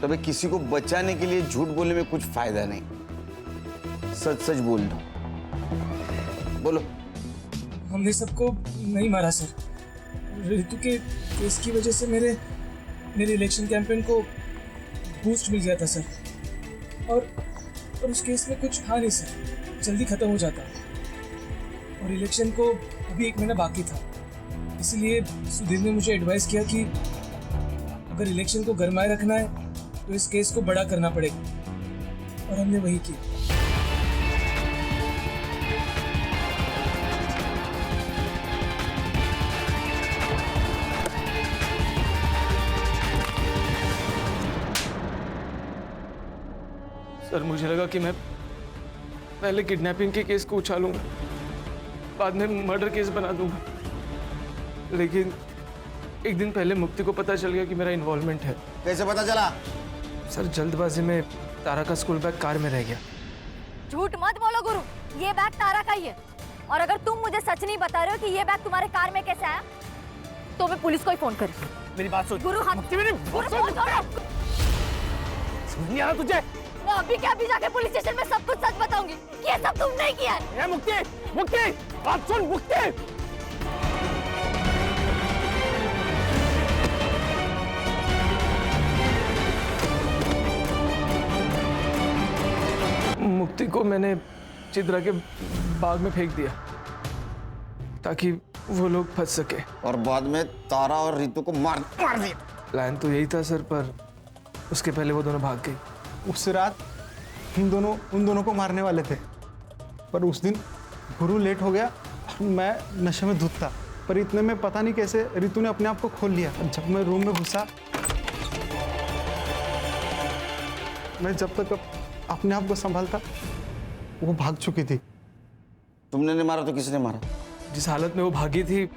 तो भाई किसी को बचाने के लिए झूठ बोलने में कुछ फायदा नहीं, सच सच बोल दो। बोलो। हमने सबको नहीं मारा सर। रितु के केस की वजह से मेरे इलेक्शन कैंपेन को बूस्ट मिल गया था सर, और उस केस में कुछ था नहीं सर, जल्दी खत्म हो जाता, और इलेक्शन को अभी 1 महीना बाकी था। इसलिए सुधीर ने मुझे एडवाइस किया कि अगर इलेक्शन को गरमाए रखना है तो इस केस को बड़ा करना पड़ेगा, और हमने वही किया। सर मुझे लगा कि मैं पहले किडनैपिंग के केस को उछालूंगा, बाद में मर्डर केस बना दूंगा, लेकिन एक दिन पहले मुक्ति को पता चल गया कि मेरा इन्वॉल्वमेंट है। कैसे पता चला? सर जल्दबाजी में तारा का स्कूल बैग कार में रह गया। झूठ मत बोलो गुरु, ये बैग तारा का ही है, और अगर तुम मुझे सच नहीं बता रहे हो कि ये बैग तुम्हारे कार में कैसे आया, तो मैं पुलिस को ही फोन करूँ। मेरी बात सुन। गुरु हाथ मेरी बात सुन। समझ नहीं आ रहा तुझे? मैं अभी के अभी जाके पुलिस स्टेशन में सब कुछ सच बताऊंगी कि ये सब तुमने किया है। मुक्ति बात सुन। मुक्ति मुक्ति को मैंने चित्रा के बाग में फेंक दिया ताकि वो लोग फंस सके, और बाद में तारा और रितु को मार दिया। प्लान तो यही था सर, पर उसके पहले वो दोनों भाग गई। उस रात उन दोनों को मारने वाले थे, पर उस दिन गुरु लेट हो गया, मैं नशे में धुत था, पर इतने में पता नहीं कैसे रितु ने अपने आप को खोल लिया। जब मैं रूम में घुसा, मैं जब तक अपने आप को संभालता वो भाग चुकी थी। तुमने नहीं मारा तो किसने मारा? जिस हालत में वो भागी थी,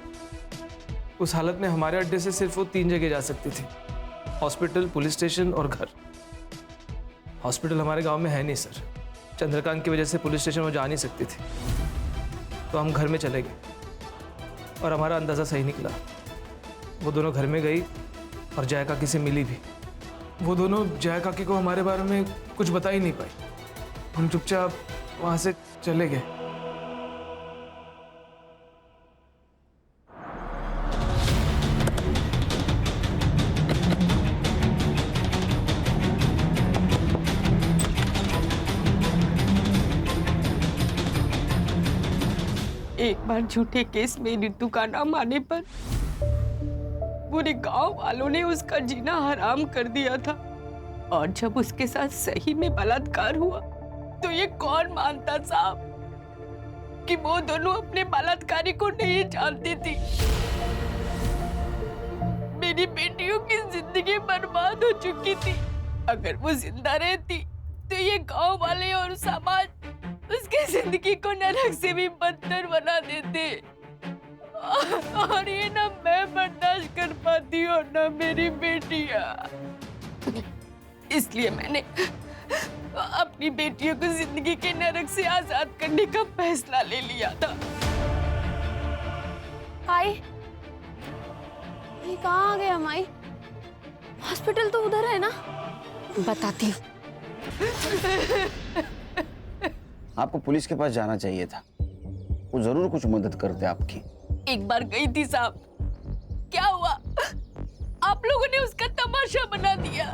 उस हालत में हमारे अड्डे से सिर्फ वो 3 जगह जा सकती थी, हॉस्पिटल, पुलिस स्टेशन और घर। हॉस्पिटल हमारे गांव में है नहीं सर, चंद्रकांत की वजह से पुलिस स्टेशन वो जा नहीं सकती थी, तो हम घर में चले गए और हमारा अंदाज़ा सही निकला। वो दोनों घर में गई और जया काकी से मिली भी। वो दोनों जया काकी को हमारे बारे में कुछ बता ही नहीं पाई। हम चुपचाप वहाँ से चले गए। एक बार झूठे केस में रितु का नाम आने पर पूरे गांव वालों ने उसका जीना हराम कर दिया था, और जब उसके साथ सही में बलात्कार हुआ तो ये कौन मानता साहब कि वो दोनों अपने बलात्कारी को नहीं जानती थी। मेरी बेटियों की जिंदगी बर्बाद हो चुकी थी। अगर वो जिंदा रहती तो ये गांव वाले और समाज उसकी जिंदगी को नरक से भी बदतर बना देते, और ये ना मैं बर्दाश्त कर पाती और ना मेरी बेटियां। इसलिए मैंने अपनी बेटियों को जिंदगी के नरक से आजाद करने का फैसला ले लिया था। ये कहाँ आ गए हमारी? हॉस्पिटल तो उधर है ना? बताती हूँ। आपको पुलिस के पास जाना चाहिए था, वो जरूर कुछ मदद करते आपकी। एक बार गई थी साहब, क्या हुआ? आप लोगों ने उसका तमाशा बना दिया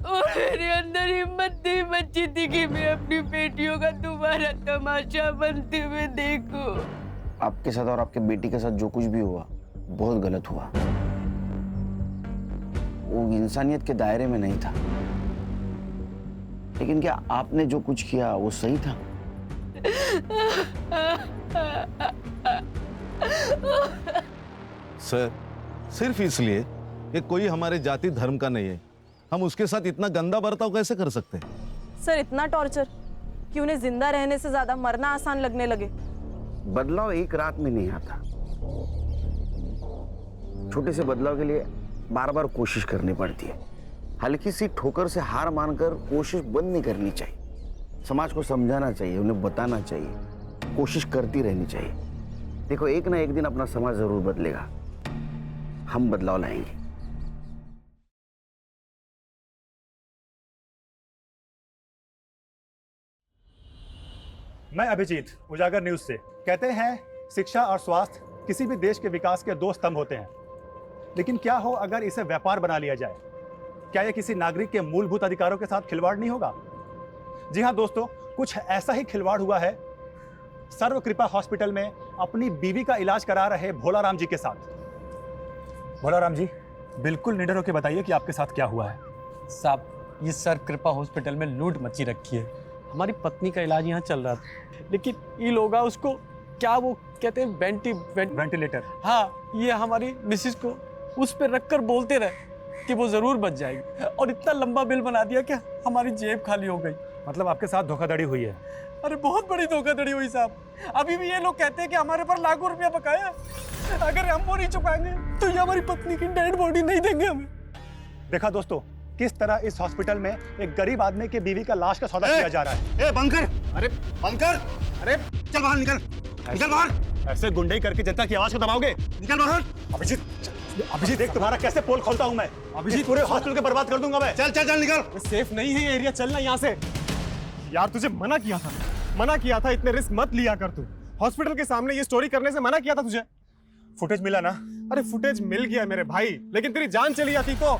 और मेरे अंदर हिम्मत नहीं बची थी कि मैं अपनी बेटियों का दोबारा तमाशा बनते हुए देखूं। आपके साथ और आपके बेटी के साथ जो कुछ भी हुआ बहुत गलत हुआ। वो इंसानियत के दायरे में नहीं था। लेकिन क्या आपने जो कुछ किया वो सही था? सर, सिर्फ इसलिए कि कोई हमारे जाति धर्म का नहीं है, हम उसके साथ इतना गंदा बर्ताव कैसे कर सकते हैं? सर इतना टॉर्चर कि उन्हें जिंदा रहने से ज्यादा मरना आसान लगने लगे। बदलाव एक रात में नहीं आता। छोटे से बदलाव के लिए बार बार कोशिश करनी पड़ती है। हल्की सी ठोकर से हार मानकर कोशिश बंद नहीं करनी चाहिए। समाज को समझाना चाहिए, उन्हें बताना चाहिए, कोशिश करती रहनी चाहिए। देखो, एक ना एक दिन अपना समाज जरूर बदलेगा। हम बदलाव लाएंगे। मैं अभिजीत, उजागर न्यूज से। कहते हैं शिक्षा और स्वास्थ्य किसी भी देश के विकास के दो स्तंभ होते हैं, लेकिन क्या हो अगर इसे व्यापार बना लिया जाए? क्या यह किसी नागरिक के मूलभूत अधिकारों के साथ खिलवाड़ नहीं होगा? जी हाँ दोस्तों, कुछ ऐसा ही खिलवाड़ हुआ है सर्व कृपा हॉस्पिटल में अपनी बीवी का इलाज करा रहे भोलाराम जी के साथ। भोलाराम जी, बिल्कुल निडर होकर बताइए कि आपके साथ क्या हुआ है। साहब, ये सर्व कृपा हॉस्पिटल में लूट मची रखी है। हमारी पत्नी का इलाज यहाँ चल रहा था, लेकिन ये लोग उसको क्या वो कहते हैं वेंटिलेटर। हाँ, ये हमारी मिसिस को उस पर रखकर बोलते रहे कि वो जरूर बच जाएगी, और इतना लंबा बिल बना दिया कि हमारी जेब खाली हो गई। मतलब आपके साथ धोखाधड़ी हुई है? अरे बहुत बड़ी धोखाधड़ी हुई साहब। अभी भी ये लोग कहते हैं कि हमारे पर लाखों रुपया बकाया, अगर हम वो नहीं चुकाएंगे तो ये हमारी पत्नी की डेड बॉडी नहीं देंगे हमें। देखा दोस्तों, किस तरह इस हॉस्पिटल में एक गरीब आदमी की बीवी का लाश का सौदा किया जा रहा है। बंद कर! अरे बंद कर! अरे चल बाहर निकल! निकल बाहर! ऐसे गुंडई करके जनता की आवाज को दबाओगे? निकल बाहर! अभिजीत देख, तुम्हारा कैसे पोल खोलता हूं मैं। अभिजीत, पूरे हॉस्पिटल के बर्बाद कर दूंगा मैं। चल चल चल निकल! सेफ नहीं है ये एरिया, चलना यहाँ से। यार तुझे मना किया था, इतने रिस्क मत लिया कर। तू हॉस्पिटल के सामने ये स्टोरी करने से मना किया था तुझे। फुटेज मिला ना? अरे फुटेज मिल गया मेरे भाई, लेकिन तेरी जान चली जाती तो।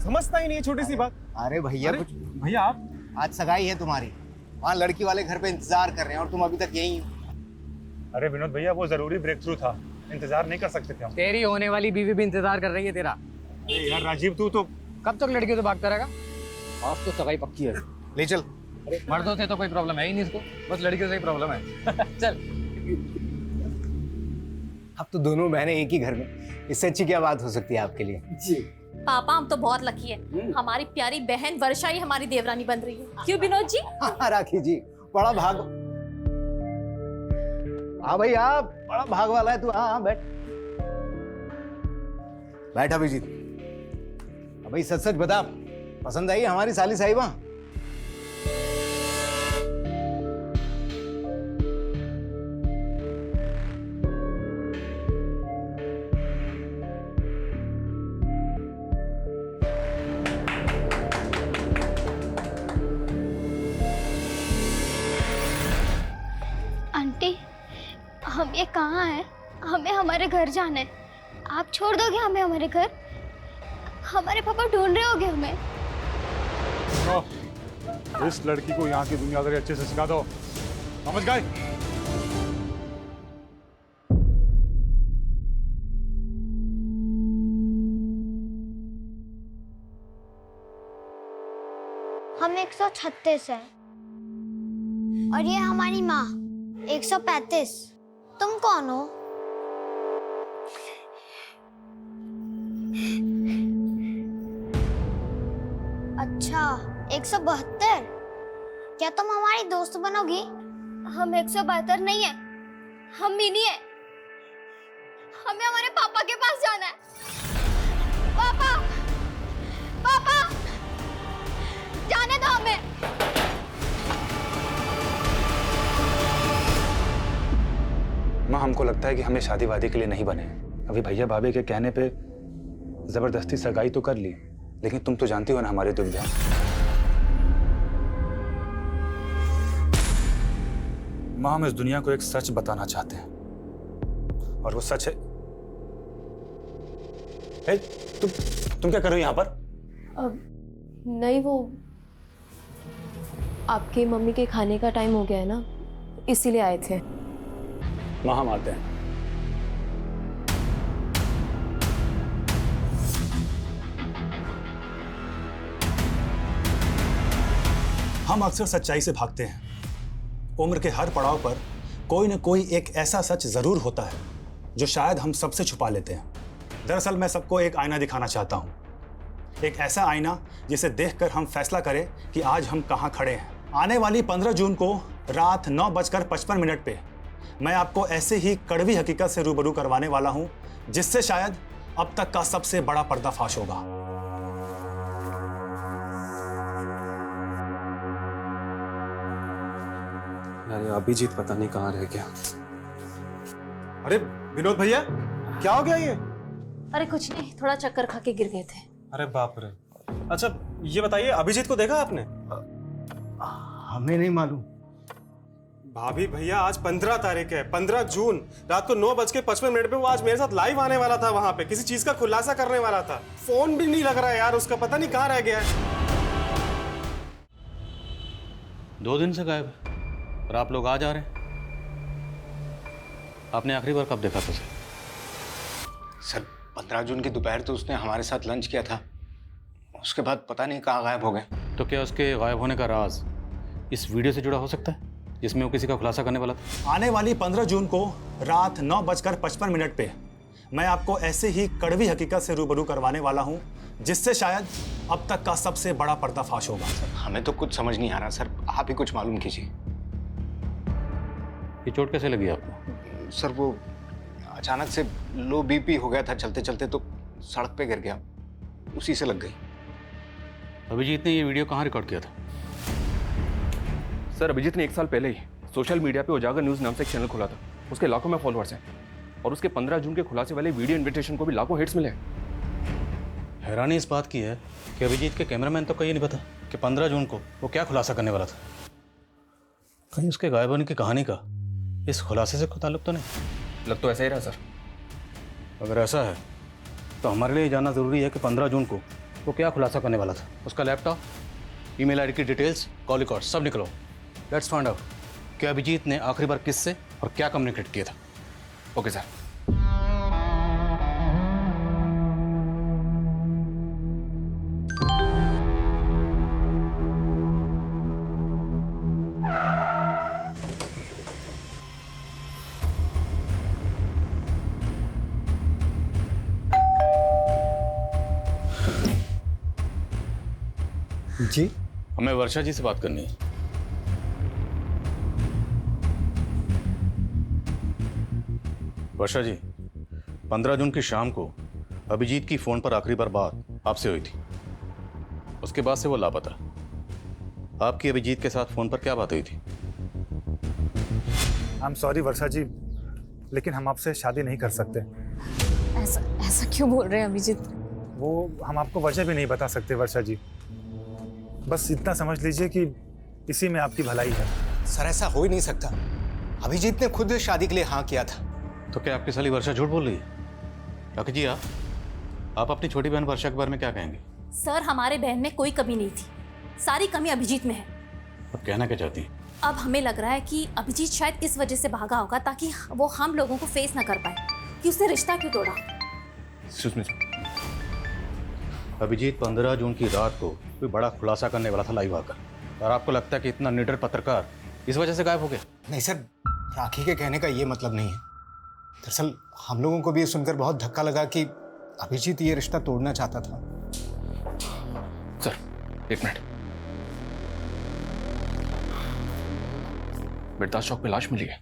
समझता ही नहीं है छोटी सी बात। अरे भैया, भैया आप आज सगाई है तुम्हारी, वहाँ लड़की वाले घर पे इंतजार कर रहे हैं और तुम अभी तक यहीं हो। अरे विनोद भैया, वो जरूरी ब्रेक थ्रू था, इंतजार नहीं कर सकते थे हम। तेरी होने वाली बीवी भी इंतजार कर रही है तेरा। यार राजीव, तू तो कब तक लड़कियों से भागता रहेगा? आज तो सगाई पक्की है। ले चल। मर्दों से तो कोई प्रॉब्लम है ही नहीं इसको, बस लड़कियों से ही प्रॉब्लम है। चल। अब तो दोनों बहनें एक ही घर में, इससे अच्छी क्या बात हो सकती है आपके लिए? जी पापा, हम तो बहुत लकी है, हमारी प्यारी बहन वर्षा ही हमारी देवरानी बन रही है। क्यों विनोद जी? हाँ राखी जी, बड़ा भाग। हाँ भाई, आप बड़ा भाग वाला है तू। हाँ बैठ बैठ अभिजीत। भाई सच सच बता, पसंद आई हमारी साली साहिबा? आंटी, हम ये कहाँ हैं? हमें हमारे घर जाना है। आप छोड़ दोगे हमें हमारे घर? हमारे पापा ढूंढ रहे होंगे हमें। इस लड़की को यहाँ की दुनियादारी अच्छे से सिखा दो, समझ गए? हम 136 हैं और ये हमारी माँ 135। तुम कौन हो? अच्छा, 172। क्या तुम हमारी दोस्त बनोगी? हम 172 नहीं है, हम मिनी है। हमें हमारे पापा के पास जाना है। पापा, पापा, जाने दो हमें। माँ, हमको लगता है कि हम ये शादी वादी के लिए नहीं बने। अभी भैया भाभी के कहने पे जबरदस्ती सगाई तो कर ली, लेकिन तुम तो जानती हो ना हमारी दुविधा। माँ, हम इस दुनिया को एक सच बताना चाहते हैं, और वो सच है। ए, तुम क्या कर रहे हो यहाँ पर? नहीं, वो आपकी मम्मी के खाने का टाइम हो गया है ना, इसीलिए आए थे। माँ, हम आते हैं। हम अक्सर सच्चाई से भागते हैं। उम्र के हर पड़ाव पर कोई न कोई एक ऐसा सच जरूर होता है जो शायद हम सबसे छुपा लेते हैं। दरअसल मैं सबको एक आईना दिखाना चाहता हूँ, एक ऐसा आईना जिसे देखकर हम फैसला करें कि आज हम कहाँ खड़े हैं। आने वाली 15 जून को रात 9:55 पे मैं आपको ऐसे ही कड़वी हकीकत से रूबरू करवाने वाला हूँ, जिससे शायद अब तक का सबसे बड़ा पर्दाफाश होगा। अरे अभिजीत पता नहीं कहाँ रह गया। अरे विनोद भैया, क्या हो गया ये? अरे कुछ नहीं, थोड़ा चक्कर खा के गिर गए थे। अरे बाप रे। अच्छा ये बताइए, अभिजीत को देखा आपने? हमें नहीं मालूम। भाभी भैया, आज 15 तारीख है, 15 जून रात को 9:55 पे वो आज मेरे साथ लाइव आने वाला था, वहां पे किसी चीज का खुलासा करने वाला था। फोन भी नहीं लग रहा है यार उसका, पता नहीं कहाँ रह गया है। 2 दिन से गायब है और आप लोग आज आ रहे हैं। आपने आखिरी बार कब देखा था उसे? सर 15 जून की दोपहर तो उसने हमारे साथ लंच किया था, उसके बाद पता नहीं कहाँ गायब हो गए। तो क्या उसके गायब होने का राज इस वीडियो से जुड़ा हो सकता है जिसमें वो किसी का खुलासा करने वाला था? आने वाली 15 जून को रात 9:55 पे मैं आपको ऐसे ही कड़वी हकीकत से रूबरू करवाने वाला हूं, जिससे शायद अब तक का सबसे बड़ा पर्दाफाश होगा। हमें तो कुछ समझ नहीं आ रहा सर, आप ही कुछ मालूम कीजिए। ये चोट कैसे लगी आपको? सर वो अचानक से लो बीपी हो गया था, चलते चलते तो सड़क पे गिर गया, उसी से लग गई। अभिजीत ने ये वीडियो कहाँ रिकॉर्ड किया था? सर अभिजीत ने 1 साल पहले ही सोशल मीडिया पे उजागर न्यूज़ नाम से एक चैनल खोला था। उसके लाखों में फॉलोअर्स हैं और उसके 15 जून के खुलासे वाले वीडियो इनविटेशन को भी लाखों हिट्स मिले। हैरानी इस बात की है कि अभिजीत के कैमरामैन तो कहीं नहीं पता कि 15 जून को वो क्या खुलासा करने वाला था। कहीं उसके गायब होने की कहानी का इस खुलासे से कोई ताल्लुक तो नहीं? लग तो ऐसा ही रहा सर। अगर ऐसा है तो हमारे लिए जानना ज़रूरी है कि 15 जून को वो क्या खुलासा करने वाला था। उसका लैपटॉप, ईमेल आईडी की डिटेल्स, कॉल रिकॉर्ड सब निकलो। लेट्स फाइंड आउट कि अभिजीत ने आखिरी बार किससे और क्या कम्युनिकेट किया था। Okay sir. जी, हमें वर्षा जी से बात करनी है। वर्षा जी, 15 जून की शाम को अभिजीत की फोन पर आखिरी बार बात आपसे हुई थी, उसके बाद से वो लापता। आपकी अभिजीत के साथ फोन पर क्या बात हुई थी? आई एम सॉरी वर्षा जी, लेकिन हम आपसे शादी नहीं कर सकते। ऐसा क्यों बोल रहे हैं अभिजीत? वो हम आपको वजह भी नहीं बता सकते वर्षा जी। बस इतना समझ लीजिए कि इसी में आपकी भलाई है। सर ऐसा हो ही नहीं सकता, अभिजीत ने खुद शादी के लिए हाँ किया था। तो क्या आपकी साली वर्षा झूठ बोल रही है? काकी जी, आप अपनी छोटी बहन वर्षा के बारे में क्या कहेंगे? सर हमारे बहन में कोई कमी नहीं थी, सारी कमी अभिजीत में है। अब कहना क्या चाहती हैं? अब हमें लग रहा है कि अभिजीत शायद इस वजह से भागा होगा ताकि वो हम लोगों को फेस ना कर पाए कि उसने रिश्ता क्यों तोड़ा। अभिजीत 15 जून की रात को कोई बड़ा खुलासा करने वाला था लाइव आकर, और आपको लगता है कि इतना निडर पत्रकार इस वजह से गायब हो गया? नहीं सर, राखी के कहने का ये मतलब नहीं है। दरअसल हम लोगों को भी ये सुनकर बहुत धक्का लगा कि अभिजीत ये रिश्ता तोड़ना चाहता था। सर 1 मिनट, बिरदास चौक पे लाश मिली है।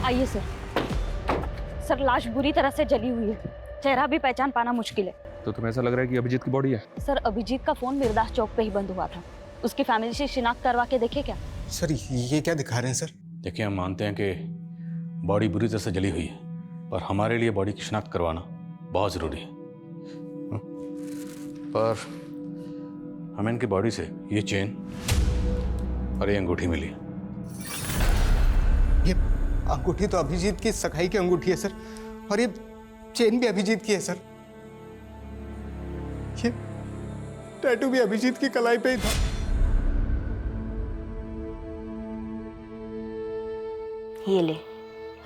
आइए सर। सर लाश बुरी तरह से जली हुई है, चेहरा भी पहचान पाना मुश्किल है। तो तुम्हें ऐसा लग रहा है कि अभिजीत की बॉडी है? सर अभिजीत का फोन बिरदास चौक पे ही बंद हुआ था, उसकी फैमिली से शिनाख्त करवा के देखे क्या? सर ये क्या दिखा रहे हैं सर? देखिए, हम मानते हैं कि बॉडी बुरी तरह से जली हुई है, पर हमारे लिए बॉडी की शिनाख्त करवाना बहुत ज़रूरी है। पर हमें इनकी बॉडी से ये चेन और ये अंगूठी मिली है। ये अंगूठी तो अभिजीत की सगाई की अंगूठी है सर, और ये चेन भी अभिजीत की है सर। ये टैटू भी अभिजीत की कलाई पे ही था। ये ले,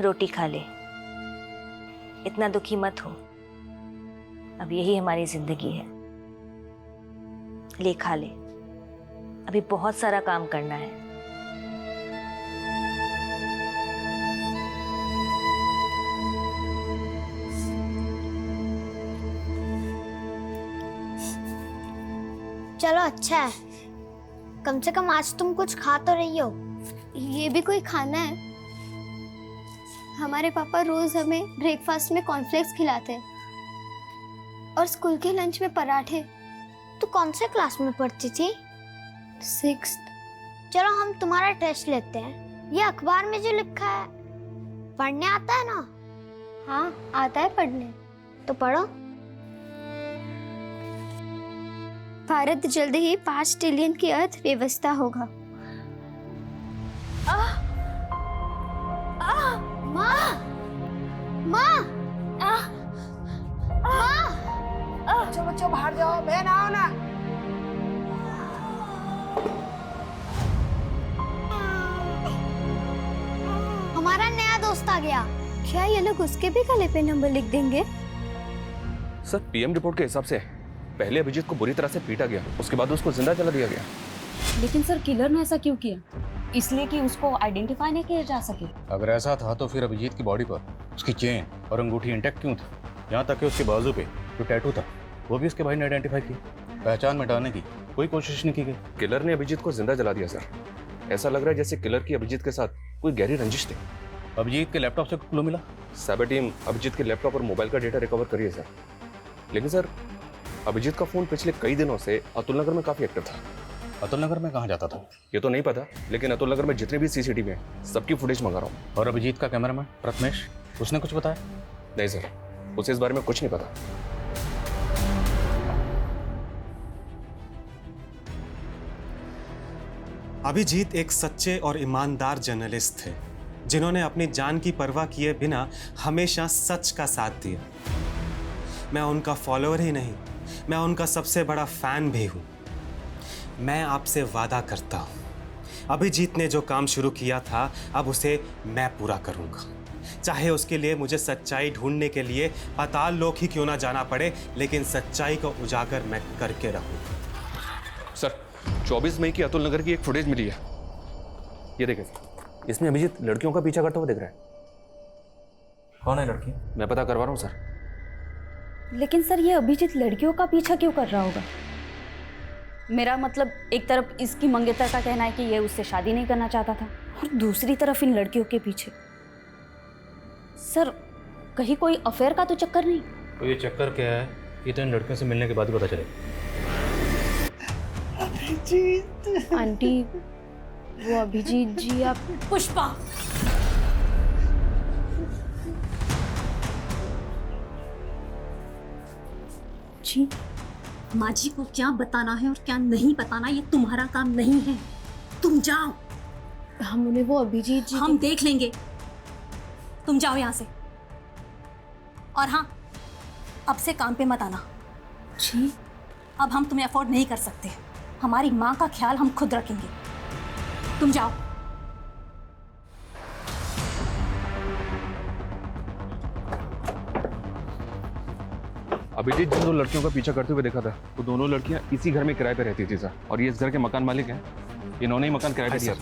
रोटी खा ले, इतना दुखी मत हो, अब यही हमारी जिंदगी है। ले खा ले, अभी बहुत सारा काम करना है। चलो अच्छा है, कम से कम आज तुम कुछ खा तो रही हो। ये भी कोई खाना है? हमारे पापा रोज हमें ब्रेकफास्ट में कॉर्नफ्लेक्स खिलाते हैं और स्कूल के लंच में पराठे। तू कौन से क्लास में पढ़ती थी? 6th। चलो हम तुम्हारा टेस्ट लेते हैं। ये अखबार में जो लिखा है पढ़ने आता है ना? हाँ आता है पढ़ने। तो पढ़ो। भारत जल्द ही 5 ट्रिलियन की अर्थव्यवस्था होगा। माँ, माँ, बच्चों बच्चों बाहर जाओ, बहन आओ ना। हमारा नया दोस्त आ गया। क्या ये लोग उसके भी गले पे नंबर लिख देंगे? सर, पीएम रिपोर्ट के हिसाब से पहले अभिजीत को बुरी तरह से पीटा गया, उसके बाद उसको जिंदा जला दिया गया। लेकिन सर किलर ने ऐसा क्यों किया? इसलिए कि उसको आइडेंटिफाई नहीं किया जा सके। अगर ऐसा था तो फिर अभिजीत की बॉडी पर उसकी चेन और अंगूठी इंटैक्ट क्यों थी? यहाँ तक कि उसके बाजू पे जो टैटू था वो भी उसके भाई ने आइडेंटिफाई किया। पहचान मिटाने की कोई कोशिश नहीं की गई। किलर ने अभिजीत को जिंदा जला दिया सर। ऐसा लग रहा है जैसे किलर की अभिजीत के साथ कोई गहरी रंजिश थी। अभिजीत के लैपटॉप से क्लू मिला? साइबर टीम अभिजीत के लैपटॉप और मोबाइल का डेटा रिकवर करी है सर। लेकिन सर, अभिजीत का फोन पिछले कई दिनों से अतुल नगर में काफी एक्टिव था। अतुल नगर में कहाँ जाता था ये तो नहीं पता, लेकिन अतुल नगर में जितने भी सीसीटीवी हैं सबकी फुटेज मंगा रहा हूँ। और अभिजीत का कैमरामैन प्रथमेश, उसने कुछ बताया? नहीं सर, उसे इस बारे में कुछ नहीं पता। अभिजीत एक सच्चे और ईमानदार जर्नलिस्ट थे जिन्होंने अपनी जान की परवाह किए बिना हमेशा सच का साथ दिया। मैं उनका फॉलोअर ही नहीं, मैं उनका सबसे बड़ा फैन भी हूं। मैं आपसे वादा करता हूं, अभिजीत ने जो काम शुरू किया था अब उसे मैं पूरा करूंगा, चाहे उसके लिए मुझे सच्चाई ढूंढने के लिए पाताल लोक ही क्यों ना जाना पड़े, लेकिन सच्चाई को उजागर मैं करके रहूंगा। सर, 24 मई की अतुल नगर की एक फुटेज मिली है, ये देखें। इसमें अभिजीत लड़कियों का पीछा करता हुआ दिख रहा है। कौन है लड़की? मैं पता करवा रहा हूँ सर। लेकिन सर ये अभिजीत लड़कियों का पीछा क्यों कर रहा होगा? मेरा मतलब, एक तरफ इसकी मंगेतर का कहना है कि ये उससे शादी नहीं करना चाहता था और दूसरी तरफ इन लड़कियों के पीछे। सर कहीं कोई अफेयर का तो चक्कर नहीं? तो ये चक्कर क्या है ये तो इन लड़कियों से मिलने के बाद ही पता चलेगा। अभिजीत आंटी, वो अभिजीत जी आप। पुष्पा, जी माँ जी को क्या बताना है और क्या नहीं बताना ये तुम्हारा काम नहीं है। तुम जाओ। हम उन्हें वो अभिजीत जी हम देख लेंगे, तुम जाओ यहाँ से। और हाँ, अब से काम पे मत आना। जी अब हम तुम्हें अफोर्ड नहीं कर सकते। हमारी माँ का ख्याल हम खुद रखेंगे। तुम जाओ। अभिजीत जिन दो लड़कियों का पीछा करते हुए देखा था वो दोनों लड़कियां इसी घर में किराए पे रहती थी सर, और ये इस घर के मकान मालिक हैं। इन्होंने ही मकान किराए पे दिया।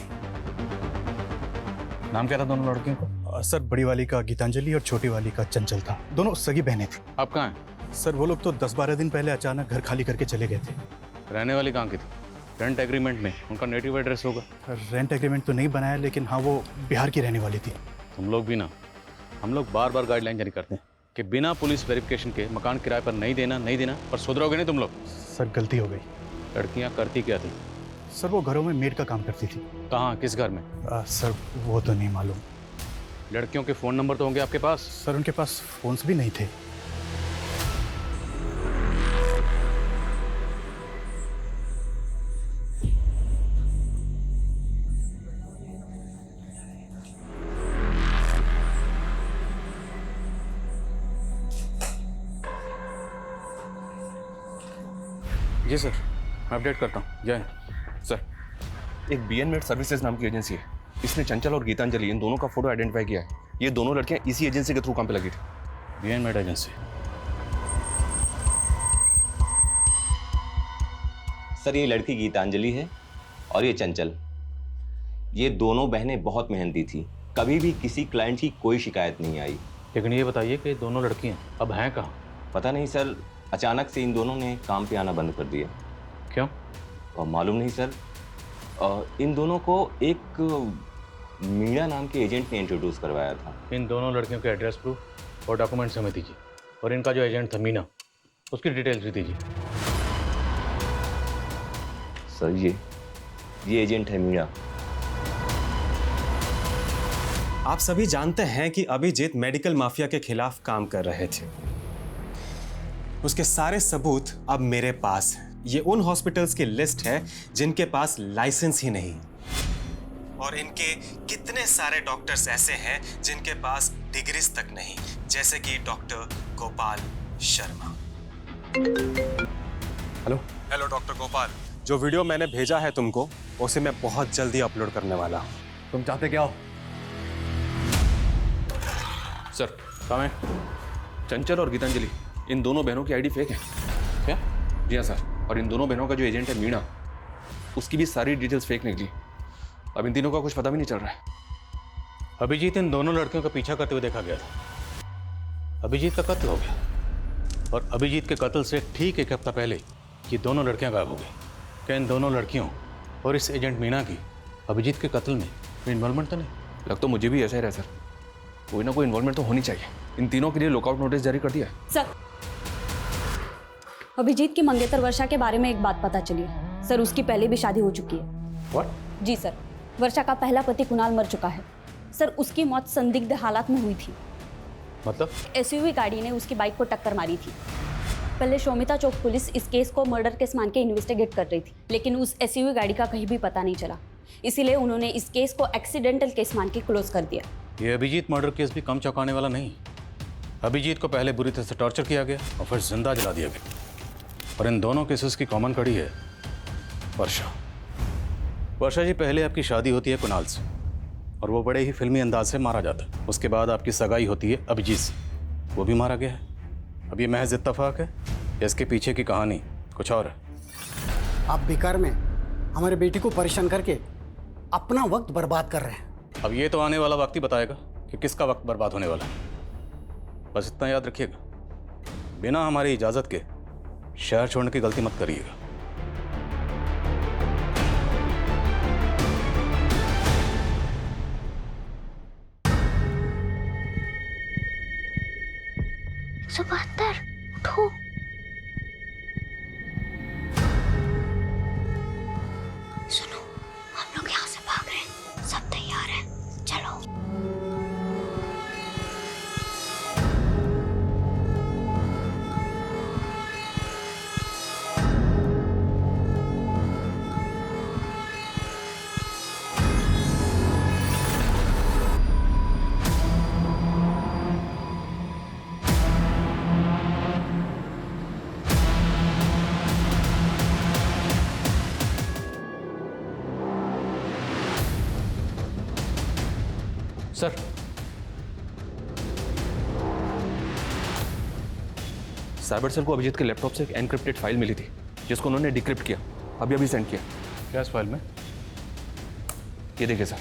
नाम क्या था दोनों लड़कियों का? सर, बड़ी वाली का गीतांजलि और छोटी वाली का चंचल था। दोनों सगी बहनें थी। आप कहाँ हैं? सर, वो लोग तो 10-12 दिन पहले अचानक घर खाली करके चले गए थे। रहने वाली कहाँ की थी? रेंट एग्रीमेंट में उनका नेटिव एड्रेस होगा। रेंट एग्रीमेंट तो नहीं बनाया, लेकिन हाँ वो बिहार की रहने वाली थी। तुम लोग भी ना, हम लोग बार बार गाइडलाइन जारी करते हैं कि बिना पुलिस वेरिफिकेशन के मकान किराए पर नहीं देना, पर सुधरोगे नहीं तुम लोग। सर, गलती हो गई। लड़कियां करती क्या थी? सर वो घरों में मेड का काम करती थी। कहाँ, किस घर में? सर वो तो नहीं मालूम। लड़कियों के फ़ोन नंबर तो होंगे आपके पास? सर उनके पास फ़ोन्स भी नहीं थे। जी सर, मैं अपडेट करता हूँ। जय सर, एक बीएन मेड सर्विसेज नाम की एजेंसी है, इसने चंचल और गीतांजलि इन दोनों का फोटो आइडेंटिफाई किया है। ये दोनों लड़कियां इसी एजेंसी के थ्रू काम पे लगी थी। BN made agency? सर ये लड़की गीतांजलि है और ये चंचल। ये दोनों बहनें बहुत मेहनती थी, कभी भी किसी क्लाइंट की कोई शिकायत नहीं आई। लेकिन ये बताइए कि दोनों लड़कियां अब हैं कहाँ? पता नहीं सर, अचानक से इन दोनों ने काम पे आना बंद कर दिया। क्यों? और मालूम नहीं सर। इन दोनों को एक मीणा नाम के एजेंट ने इंट्रोड्यूस करवाया था। इन दोनों लड़कियों के एड्रेस प्रूफ और डॉक्यूमेंट्स हमें दीजिए, और इनका जो एजेंट था मीना, उसकी डिटेल्स भी दीजिए। सर ये एजेंट है मीणा। आप सभी जानते हैं कि अभिजीत मेडिकल माफिया के खिलाफ काम कर रहे थे। उसके सारे सबूत अब मेरे पास हैं। ये उन हॉस्पिटल्स की लिस्ट है जिनके पास लाइसेंस ही नहीं, और इनके कितने सारे डॉक्टर्स ऐसे हैं जिनके पास डिग्रीज तक नहीं, जैसे कि doctor Gopal Sharma. Hello doctor Gopal, जो वीडियो मैंने भेजा है तुमको, उसे मैं बहुत जल्दी अपलोड करने वाला हूँ। तुम चाहते क्या हो? सर, कहाँ है? चंचल और गीतांजलि, इन दोनों बहनों की आईडी फेक है। क्या? जी हाँ सर, और इन दोनों बहनों का जो एजेंट है मीणा, उसकी भी सारी डिटेल्स फेक निकली। अब इन तीनों का कुछ पता भी नहीं चल रहा है। अभिजीत इन दोनों लड़कियों का पीछा करते हुए देखा गया था। अभिजीत का कत्ल हो गया, और अभिजीत के कत्ल से ठीक एक हफ्ता पहले ये दोनों लड़कियां गायब हो गई। क्या इन दोनों लड़कियों और इस एजेंट मीना की अभिजीत के कत्ल में इन्वॉल्वमेंट तो नहीं? लग तो मुझे भी ऐसा ही रहा सर, कोई ना कोई इन्वॉल्वमेंट तो होनी चाहिए। इन तीनों के लिए लुकआउट नोटिस जारी कर दिया है। सर, अभिजीत की मंगेतर वर्षा के बारे में एक बात पता चली है। सर, उसकी पहले भी शादी हो चुकी है। What? जी सर, वर्षा का पहला पति कुणाल मर चुका है। सर, उसकी मौत संदिग्ध हालात में हुई थी। मतलब? एसयूवी गाड़ी ने उसकी बाइक को टक्कर मारी थी। पहले शोमिता चौक पुलिस इस केस को मर्डर केस मान के इन्वेस्टिगेट कर रही थी, लेकिन उस एसयूवी गाड़ी का कहीं भी पता नहीं चला। इसीलिए उन्होंने इस केस को एक्सीडेंटल केस मान के क्लोज कर दिया। ये अभिजीत मर्डर केस भी कम चौंकाने वाला नहीं। अभिजीत को पहले बुरी तरह से टॉर्चर किया गया और फिर जिंदा जला दिया गया, और इन दोनों केसेस की कॉमन कड़ी है वर्षा। वर्षा जी, पहले आपकी शादी होती है कुणाल से, और वो बड़े ही फिल्मी अंदाज से मारा जाता है। उसके बाद आपकी सगाई होती है अभिजीत से, वो भी मारा गया है। अब ये महज इत्तेफाक है या इसके पीछे की कहानी कुछ और है? आप बेकार में हमारे बेटी को परेशान करके अपना वक्त बर्बाद कर रहे हैं। अब ये तो आने वाला वक्त ही बताएगा कि किसका वक्त बर्बाद होने वाला है। बस इतना याद रखिएगा, बिना हमारी इजाज़त के शहर छोड़ने की गलती मत करिएगा। उठो। सुनो, हम लोग यहाँ से भाग रहे हैं, सब तैयार हैं, चलो। सर, साइबर सेल को अभिजीत के लैपटॉप से एक एनक्रिप्टेड फाइल मिली थी, जिसको उन्होंने डिक्रिप्ट किया, अभी सेंड किया। क्या इस फाइल में? ये देखिए सर।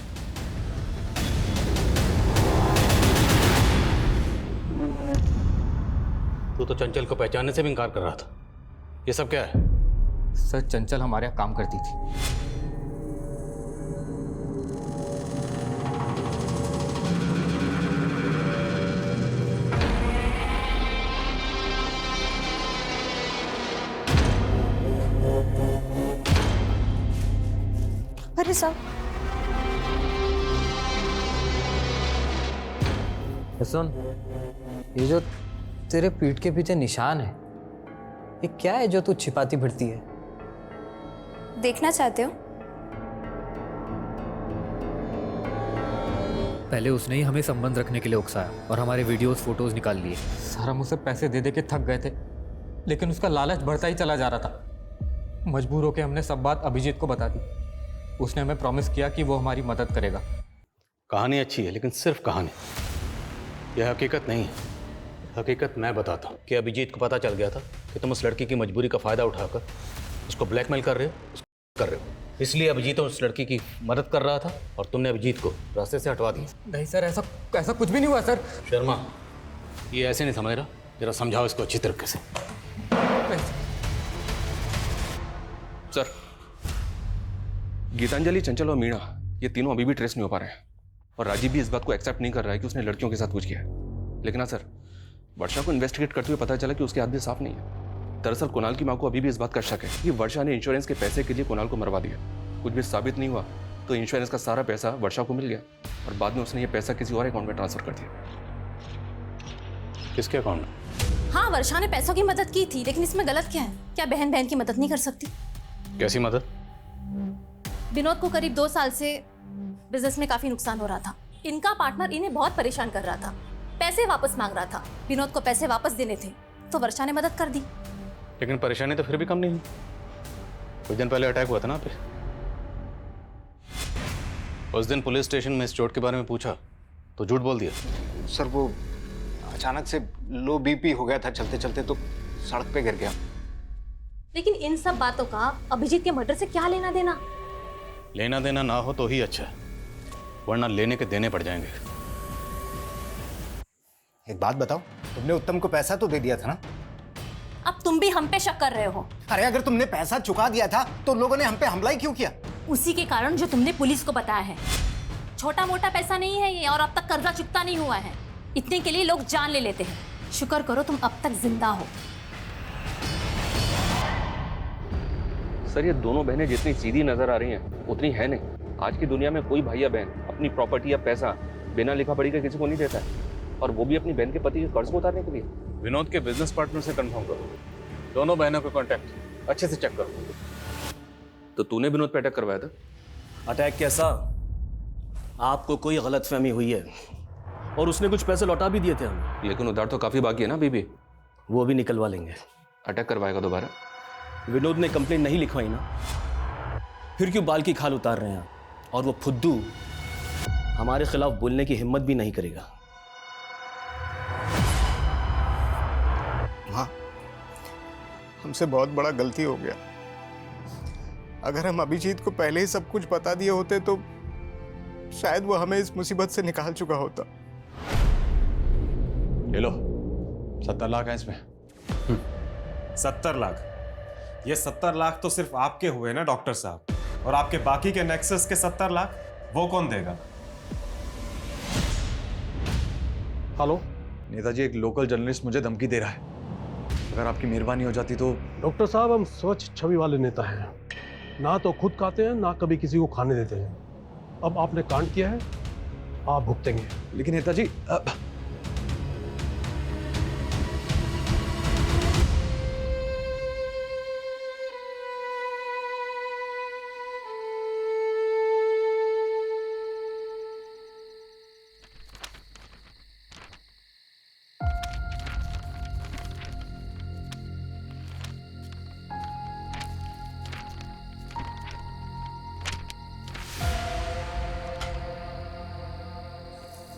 तू तो चंचल को पहचानने से भी इनकार कर रहा था। ये सब क्या है? सर, चंचल हमारे यहाँ काम करती थी। सब? सुन, ये जो तेरे पीठ के पीछे निशान है, ये क्या है जो तू छिपाती फिरती है? देखना चाहते हो? पहले उसने ही हमें संबंध रखने के लिए उकसाया और हमारे वीडियोस फोटोज निकाल लिए। सारा मुझसे पैसे दे दे के थक गए थे, लेकिन उसका लालच बढ़ता ही चला जा रहा था। मजबूर होकर हमने सब बात अभिजीत को बता दी। उसने हमें प्रॉमिस किया कि वो हमारी मदद करेगा। कहानी अच्छी है, लेकिन सिर्फ कहानी, यह हकीकत नहीं है। हकीकत मैं बताता हूँ कि अभिजीत को पता चल गया था कि तुम उस लड़की की मजबूरी का फ़ायदा उठाकर उसको ब्लैकमेल कर रहे हो, इसलिए अभिजीत उस लड़की की मदद कर रहा था और तुमने अभिजीत को रास्ते से हटवा दिया। नहीं सर, ऐसा कुछ भी नहीं हुआ सर। शर्मा, ये ऐसे नहीं समझ रहा, जरा समझाओ इसको अच्छी तरीके से। सर, गीतांजलि, चंचल और मीणा, ये तीनों अभी भी ट्रेस नहीं हो पा रहे हैं और राजीव भी इस बात को एक्सेप्ट नहीं कर रहा है कि उसने लड़कियों के साथ कुछ किया है। लेकिन हाँ सर, वर्षा को इन्वेस्टिगेट करते हुए पता चला कि उसके हाथ भी साफ नहीं है। दरअसल कुणाल की मां को अभी भी इस बात का शक है कि वर्षा ने इंश्योरेंस के पैसे के लिए कुणाल को मरवा दिया। कुछ भी साबित नहीं हुआ तो इंश्योरेंस का सारा पैसा वर्षा को मिल गया और बाद में उसने ये पैसा किसी और अकाउंट में ट्रांसफर कर दिया। किसके अकाउंट में? हाँ, वर्षा ने पैसों की मदद की थी, लेकिन इसमें गलत क्या है? क्या बहन बहन की मदद नहीं कर सकती? कैसी मदद? विनोद को करीब 2 साल से बिजनेस में काफी नुकसान हो रहा था। इनका पार्टनर इन्हें बहुत परेशान कर रहा था, पैसे वापस मांग रहा था। विनोद को पैसे वापस देने थे तो वर्षा ने मदद कर दी। लेकिन परेशानी तो फिर भी कम नहीं हुई। कुछ दिन पहले अटैक हुआ था ना पे। उस दिन पुलिस स्टेशन में इस चोट के बारे में पूछा तो झूठ बोल दिया। सर, वो अचानक से लो बीपी हो गया था, चलते चलते तो सड़क पे गिर गया। लेकिन इन सब बातों का अभिजीत के मर्डर से क्या लेना देना? लेना देना ना हो तो ही अच्छा है, वरना लेने के देने पड़ जाएंगे। एक बात बताओ, तुमने उत्तम को पैसा तो दे दिया था ना? अब तुम भी हम पे शक कर रहे हो। अरे अगर तुमने पैसा चुका दिया था तो लोगों ने हम पे हमला ही क्यों किया? उसी के कारण जो तुमने पुलिस को बताया है। छोटा मोटा पैसा नहीं है ये, और अब तक कर्जा चुकता नहीं हुआ है। इतने के लिए लोग जान ले लेते हैं। शुक्र करो तुम अब तक जिंदा हो। सर, ये दोनों बहनें जितनी सीधी नजर आ रही हैं उतनी है नहीं। आज की दुनिया में कोई भाई या बहन अपनी प्रॉपर्टी या पैसा बिना लिखा पढ़ी के किसी को नहीं देता है, और वो भी अपनी बहन के पति के कर्ज को उतारने के लिए। विनोद के बिजनेस पार्टनर से कंफर्म करो, दोनों बहनों का कांटेक्ट अच्छे से चेक करो। तो तूने विनोद पे अटैक करवाया था? अटैक कैसा? आपको कोई गलतफहमी हुई है, और उसने कुछ पैसे लौटा भी दिए थे हमें। लेकिन उधार तो काफी बाकी है ना अभी भी। वो भी निकलवा लेंगे। अटैक करवाएगा दोबारा? विनोद ने कंप्लेंट नहीं लिखवाई ना, फिर क्यों बाल की खाल उतार रहे हैं? और वो फुद्दू हमारे खिलाफ बोलने की हिम्मत भी नहीं करेगा। हाँ, हमसे बहुत बड़ा गलती हो गया। अगर हम अभिजीत को पहले ही सब कुछ बता दिए होते तो शायद वो हमें इस मुसीबत से निकाल चुका होता। ले लो, 70 लाख है इसमें। 70 लाख? ये 70 लाख तो सिर्फ आपके हुए ना डॉक्टर साहब, और आपके बाकी के नेक्सस के 70 लाख वो कौन देगा? हेलो नेताजी, एक लोकल जर्नलिस्ट मुझे धमकी दे रहा है। अगर आपकी मेहरबानी हो जाती तो। डॉक्टर साहब, हम स्वच्छ छवि वाले नेता हैं, ना तो खुद खाते हैं ना कभी किसी को खाने देते हैं। अब आपने कांड किया है, आप भुगतेंगे। लेकिन नेताजी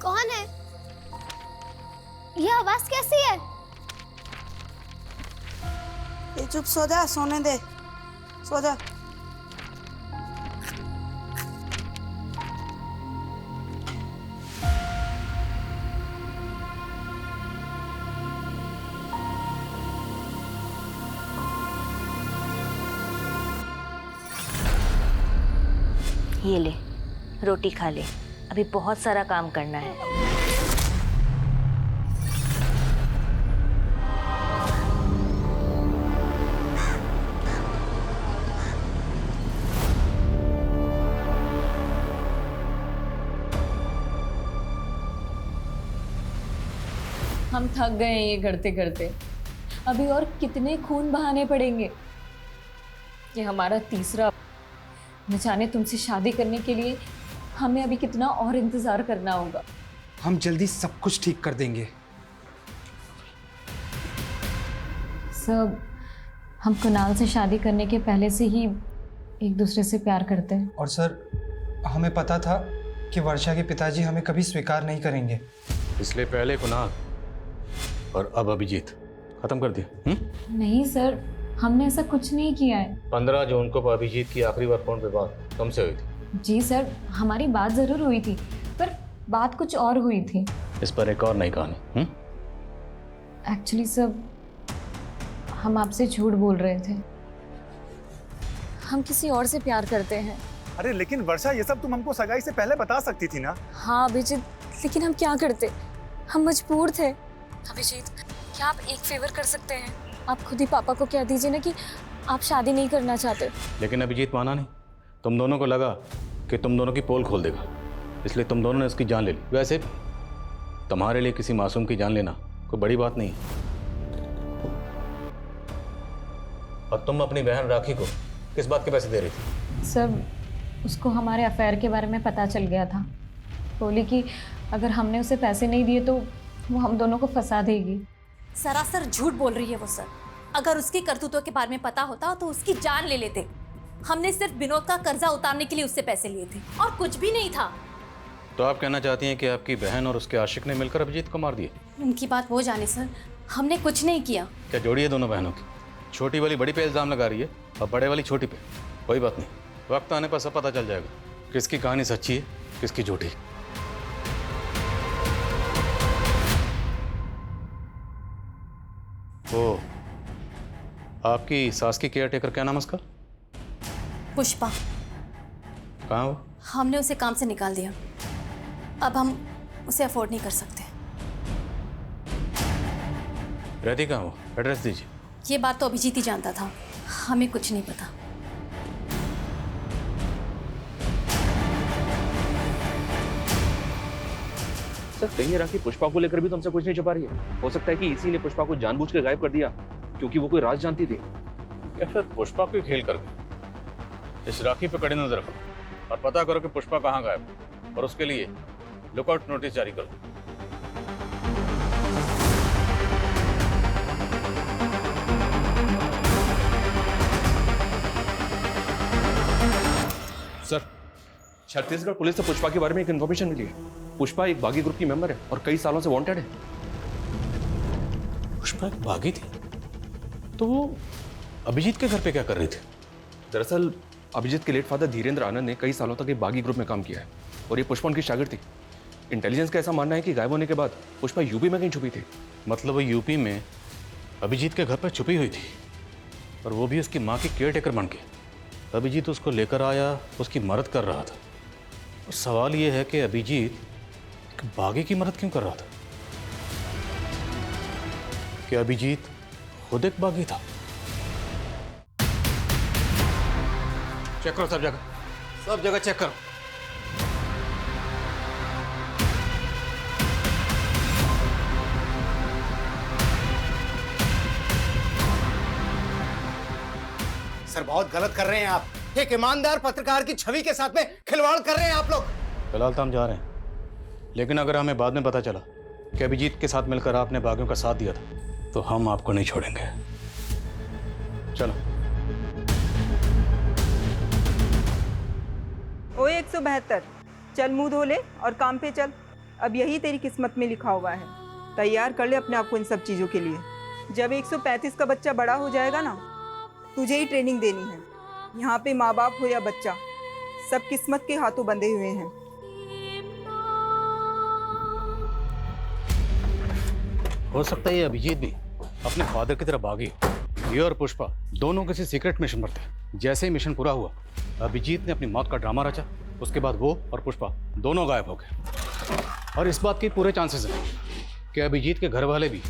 कौन है? ये आवाज कैसी है? ये चुप सो जा, सोने दे, सो जा। ये ले, रोटी खा ले, अभी बहुत सारा काम करना है। हम थक गए हैं ये करते करते। अभी और कितने खून बहाने पड़ेंगे। ये हमारा तीसरा। न जाने तुमसे शादी करने के लिए हमें अभी कितना और इंतजार करना होगा। हम जल्दी सब कुछ ठीक कर देंगे। सब हम कुणाल से शादी करने के पहले से ही एक दूसरे से प्यार करते हैं। और सर, हमें पता था कि वर्षा के पिताजी हमें कभी स्वीकार नहीं करेंगे। इसलिए पहले कुणाल और अब अभिजीत खत्म कर दिया। नहीं सर, हमने ऐसा कुछ नहीं किया है। 15 जून को अभिजीत की आखिरी बार फोन पे बात तुमसे हुई थी। जी सर, हमारी बात जरूर हुई थी, पर बात कुछ और हुई थी। इस पर एक और नई कहानी। एक्चुअली सर, हम आपसे झूठ बोल रहे थे। हम किसी और से प्यार करते हैं। अरे लेकिन वर्षा, ये सब तुम हमको सगाई से पहले बता सकती थी ना। हाँ अभिजीत, लेकिन हम क्या करते, हम मजबूर थे। अभिजीत, क्या आप एक फेवर कर सकते हैं? आप खुद ही पापा को कह दीजिए ना कि आप शादी नहीं करना चाहते। लेकिन अभिजीत माना नहीं। तुम दोनों को लगा कि तुम दोनों की पोल खोल देगा, इसलिए तुम दोनों ने उसकी जान ले ली। वैसे तुम्हारे लिए किसी मासूम की जान लेना कोई बड़ी बात नहीं है। और तुम अपनी बहन राखी को किस बात के पैसे दे रही थी? सर, उसको हमारे अफेयर के बारे में पता चल गया था। बोली कि अगर हमने उसे पैसे नहीं दिए तो वो हम दोनों को फंसा देगी। सरासर झूठ बोल रही है वो सर। अगर उसकी करतूतों के बारे में पता होता तो उसकी जान ले लेते। हमने सिर्फ विनोद का कर्जा उतारने के लिए उससे पैसे लिए थे और कुछ भी नहीं था। तो आप कहना चाहती हैं कि आपकी बहन और उसके आशिक ने मिलकर अभिजीत को मार दिया? उनकी बात वो जाने सर, हमने कुछ नहीं किया। क्या जोड़ी है दोनों बहनों की? छोटी वाली बड़ी पे इल्जाम लगा रही है और बड़े वाली छोटी पे। कोई बात नहीं, वक्त आने पर सब पता चल जाएगा किसकी कहानी सच्ची है, किसकी झूठी। ओ, आपकी सास की केयर टेकर क्या नाम है उसका? पुष्पा। कहाँ वो? हमने उसे काम से निकाल दिया। अब हम उसे अफोर्ड नहीं कर सकते। रहती कहाँ वो? एड्रेस दीजिए। ये बात तो अभिजीत ही जानता था, हमें कुछ नहीं पता। सर, कहीं राखी पुष्पा को लेकर भी तुमसे कुछ नहीं छुपा रही है? हो सकता है कि इसी ने पुष्पा को जानबूझ के गायब कर दिया क्योंकि वो कोई राज जानती थी। या फिर पुष्पा को खेल कर गए। इस राखी पे कड़ी नजर रखो और पता करो कि पुष्पा कहाँ गायब है, और उसके लिए लुकआउट नोटिस जारी करो। सर, छत्तीसगढ़ पुलिस से पुष्पा के बारे में एक इन्फॉर्मेशन मिली है। पुष्पा एक बागी ग्रुप की मेंबर है और कई सालों से वांटेड है। पुष्पा एक बागी थी? तो वो अभिजीत के घर पे क्या कर रही थी? दरअसल अभिजीत के लेट फादर धीरेन्द्र आनंद ने कई सालों तक एक बागी ग्रुप में काम किया है और ये पुष्पा उनकी शागिर्द थी। इंटेलिजेंस का ऐसा मानना है कि गायब होने के बाद पुष्पा यूपी में कहीं छुपी थी। मतलब वो यूपी में अभिजीत के घर पर छुपी हुई थी, और वो भी उसकी माँ की केयर टेकर बन के। अभिजीत उसको लेकर आया, उसकी मदद कर रहा था। और सवाल ये है कि अभिजीत एक बागी की मदद क्यों कर रहा था? क्या अभिजीत खुद एक बागी था? चेक करो सब जगह चेक करो। सर, बहुत गलत कर रहे हैं आप। एक ईमानदार पत्रकार की छवि के साथ में खिलवाड़ कर रहे हैं आप लोग। फिलहाल तो हम जा रहे हैं, लेकिन अगर हमें बाद में पता चला कि अभिजीत के साथ मिलकर आपने बागियों का साथ दिया था तो हम आपको नहीं छोड़ेंगे। चलो। ओ 172, चल मुंह धो ले और काम पे चल। अब यही तेरी किस्मत में लिखा हुआ है। तैयार कर ले अपने आप को इन सब चीज़ों के लिए। जब 135 का बच्चा बड़ा हो जाएगा ना, तुझे ही ट्रेनिंग देनी है। यहाँ पे माँ बाप हो या बच्चा, सब किस्मत के हाथों बंधे हुए हैं। हो सकता है ये अभिजीत भी अपने फादर की तरफ बागी। ये और पुष्पा दोनों किसी सीक्रेट मिशन पर थे। जैसे ही मिशन पूरा हुआ, अभिजीत ने अपनी मौत का ड्रामा रचा। उसके बाद वो और पुष्पा दोनों गायब हो गए। और इस बात के पूरे चांसेस हैं कि अभिजीत के घर वाले भी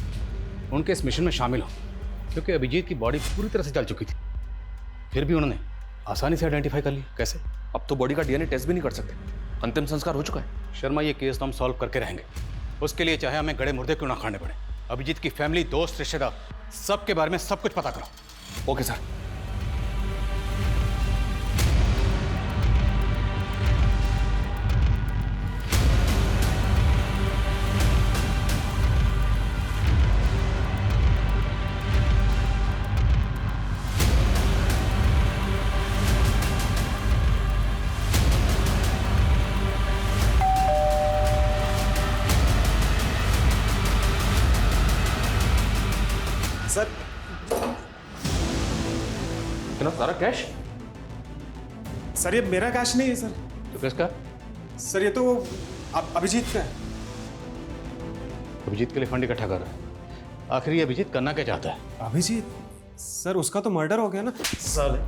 उनके इस मिशन में शामिल हों, क्योंकि अभिजीत की बॉडी पूरी तरह से जल चुकी थी। फिर भी उन्होंने आसानी से आइडेंटिफाई कर लिया। कैसे? अब तो बॉडी का डीएनए टेस्ट भी नहीं कर सकते, अंतिम संस्कार हो चुका है। शर्मा, ये केस तो हम सॉल्व करके रहेंगे। उसके लिए चाहे हमें गड़े मुर्दे क्यों ना खाने पड़े। अभिजीत की फैमिली, दोस्त, रिश्तेदार, सबके बारे में सब कुछ पता करो। Okay sir. सर इतना सारा कैश? सर ये मेरा कैश नहीं है सर। तो किसका? सर ये तो अभिजीत का है। अभिजीत के लिए फंड इकट्ठा कर रहा है। आखिर ये अभिजीत करना क्या चाहता है? अभिजीत? सर उसका तो मर्डर हो गया ना। सर